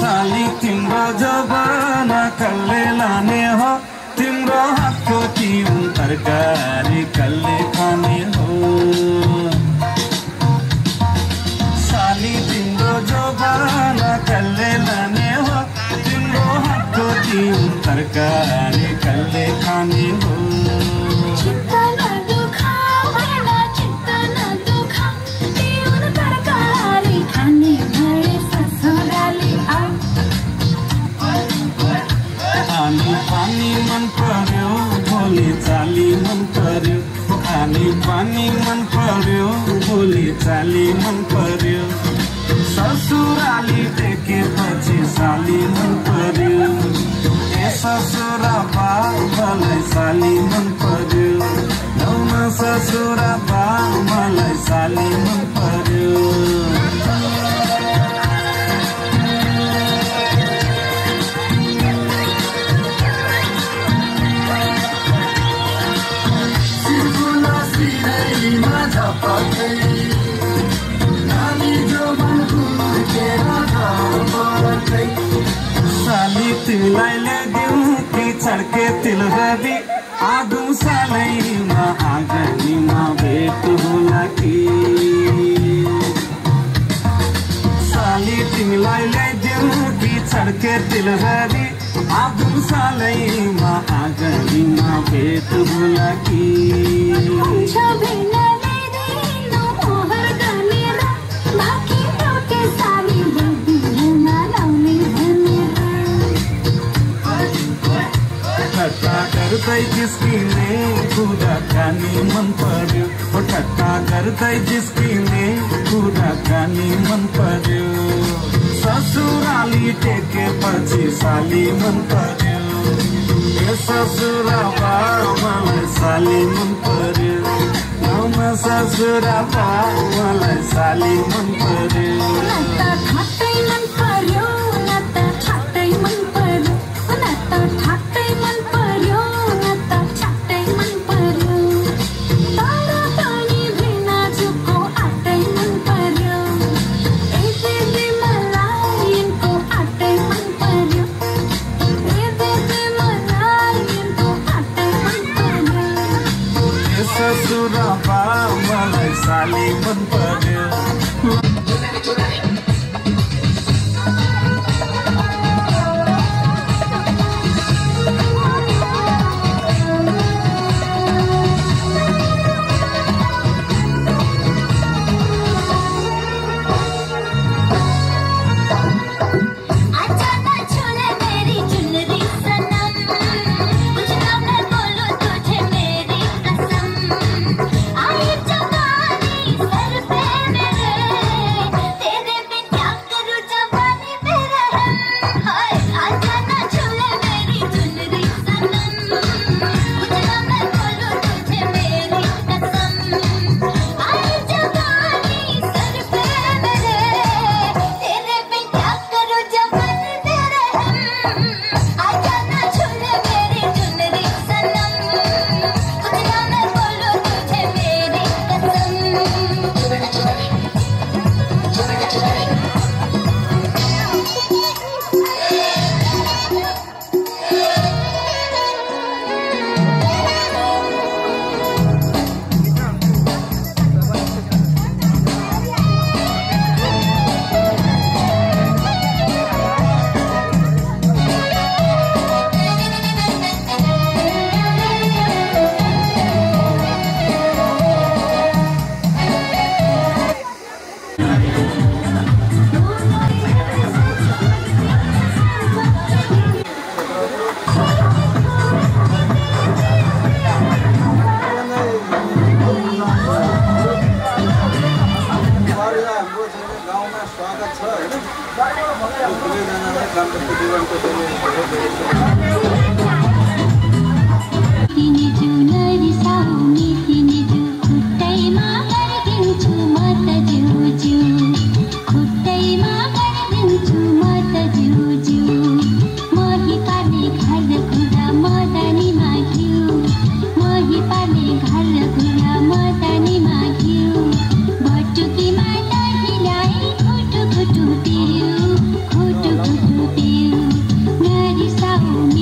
साली तिम्रो जवाना कल्ले लाने हो तिम्रो हातको तिउन तरकारी कल्ले खाने हो साली तिम्रो जवाना कल्ले लाने हो तिम्रो हातको तिउन तरकारी कल्ले खाने हो चित्त नदुखा भएन चित्त नदुखा तिउन तरकारी खाने भए ससुराली खानी पानी मन पर्यो भोलि चाली मन पर्यो खानी पानी मन पर्यो भोलि चाली मन पर्यो ससुराली टेकेपछि साली मन पर्यो ए ससुरा बा मलाई साली मन पर्यो लौन ससुरा बा मलाई साली मन पर्यो साली तिमीलाई ल्याइदिउँ कि छड्के तिलहरी आगो सालैमा आँगनीमा भेट होला कि साली तिमीलाई ल्याइदिउँ कि छड्के तिलहरी आगो सालैमा आँगनीमा भेट होला कि ठट्टा गर्दै जिस्किने कुराकानी मन पर्यो ठट्टा गर्दै जिस्किने कुराकानी मन पर्यो ससुराली टेकेपछि साली मन पर्यो ए ससुराबा मलाई साली मन पर्यो गाउँमा ससुराबा मलाई साली मन पर्यो ससुराबा मलाई साली मन पर्यो Sahu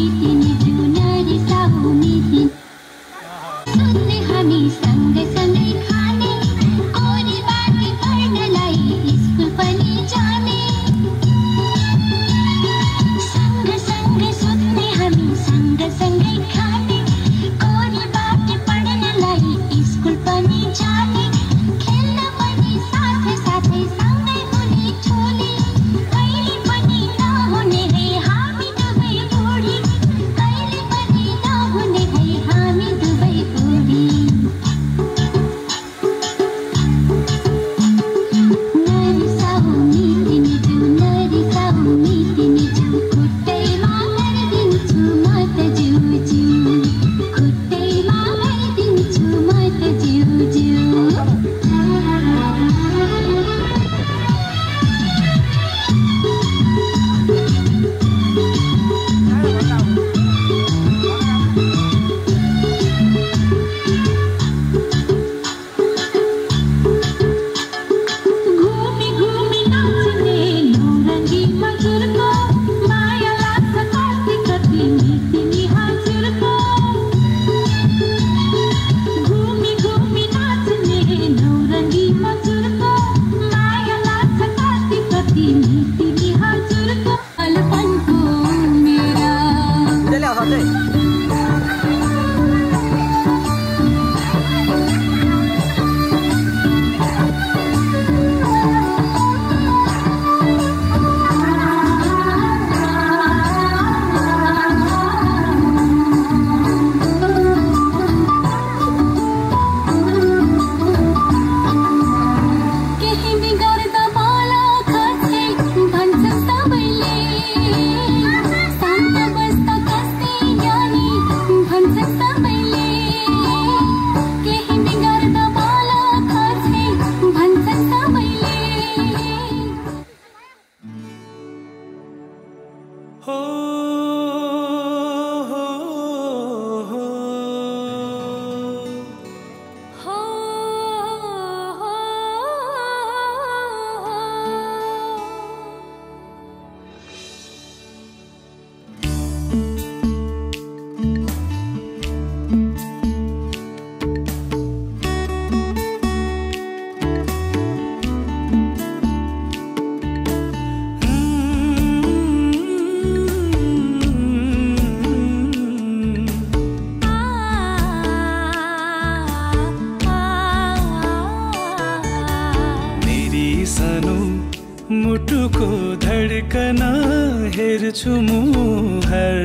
हेर्छु मुहर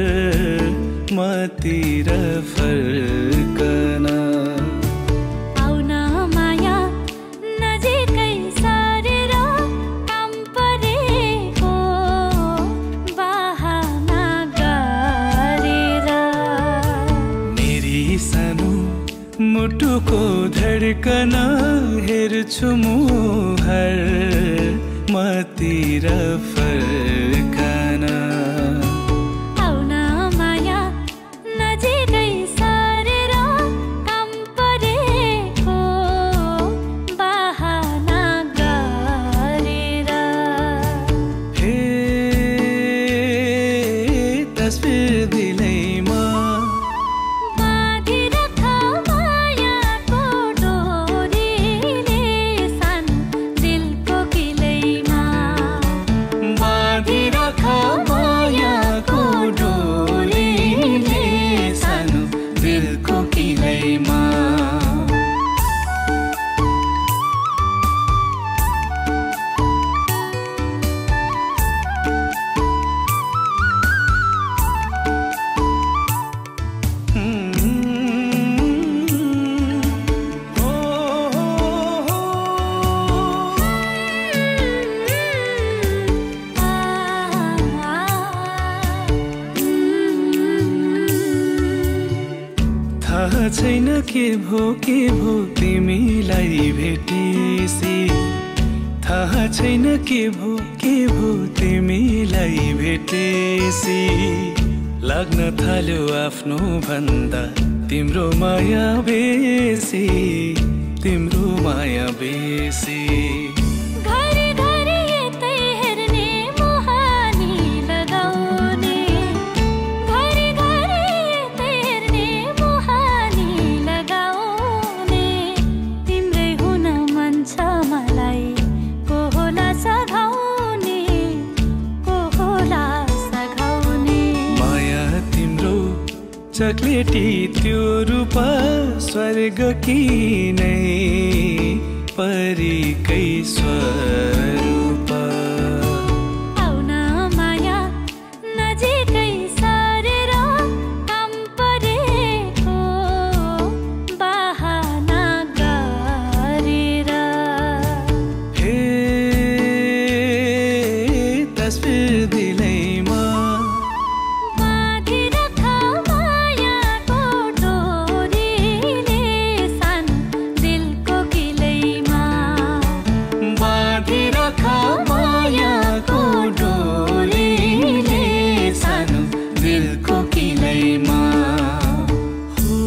मतिर फर्कन आउन माया नजिकै सरेर काम परेको बहाना गरेर मेरी सानो मुटुको धड्कन हेर्छु मुहर मतिर फर्कन आउन माया नजिकै सरेर काम परेको बहाना गरेर हे तस्बिर दिलैमा बाँधिरख मायाको डोरीले सानो दिलको किलैमा बाँधिरख मायाको डोरीले सानो दिलको किलैमा थाहा छैन के भो तिमीलाई भेटेसी थाहा छैन के भो तिमीलाई भेटेसी लाग्न थाल्यो आफ्नो भन्दा तिम्रो माया बेसी तिम्रो माया बेसी घरि घरि यतै हेर्ने मुहानी लगाउने घरि घरि यतै हेर्ने मुहानी लगाउने तिम्रै हुन मन छ मलाई को होला सघाउने को होला सघाउने माया तिम्रो चक्लेटी त्यो रूप स्वर्ग कि नै परीकै स्वरूप आउन माया नजिकै सरेर काम परेको बहाना गरेर हे तस्बिर दिलैमा बाँधिरख मायाको डोरीले सानो दिलको किलैमा बाँधिरख मायाको डोरीले सानो दिलको किलैमा हो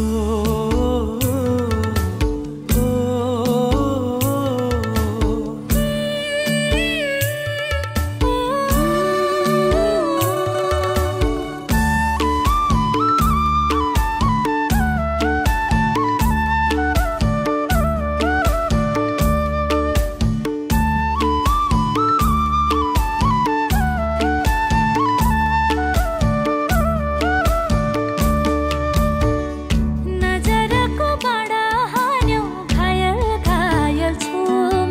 नजरको बाडा हान्यो घायल घायल छु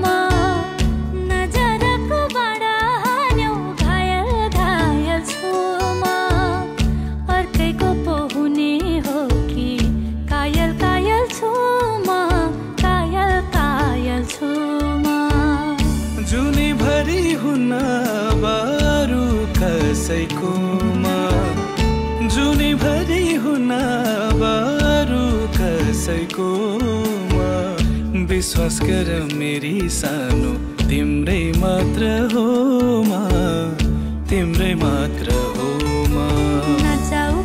म नजरको बाडा हान्यो घायल घायल छु म अर्कैको पो हुने हो कि कायल कायल छु म कायल कायल छु म जुनीभरि हुन बारू कसैकोमा जुनीभरि हुन बारू कसैकोमा विश्वास गर मेरी सानो तिम्रै मात्र हो मा तिम्रै मात्र हो मा नजाऊ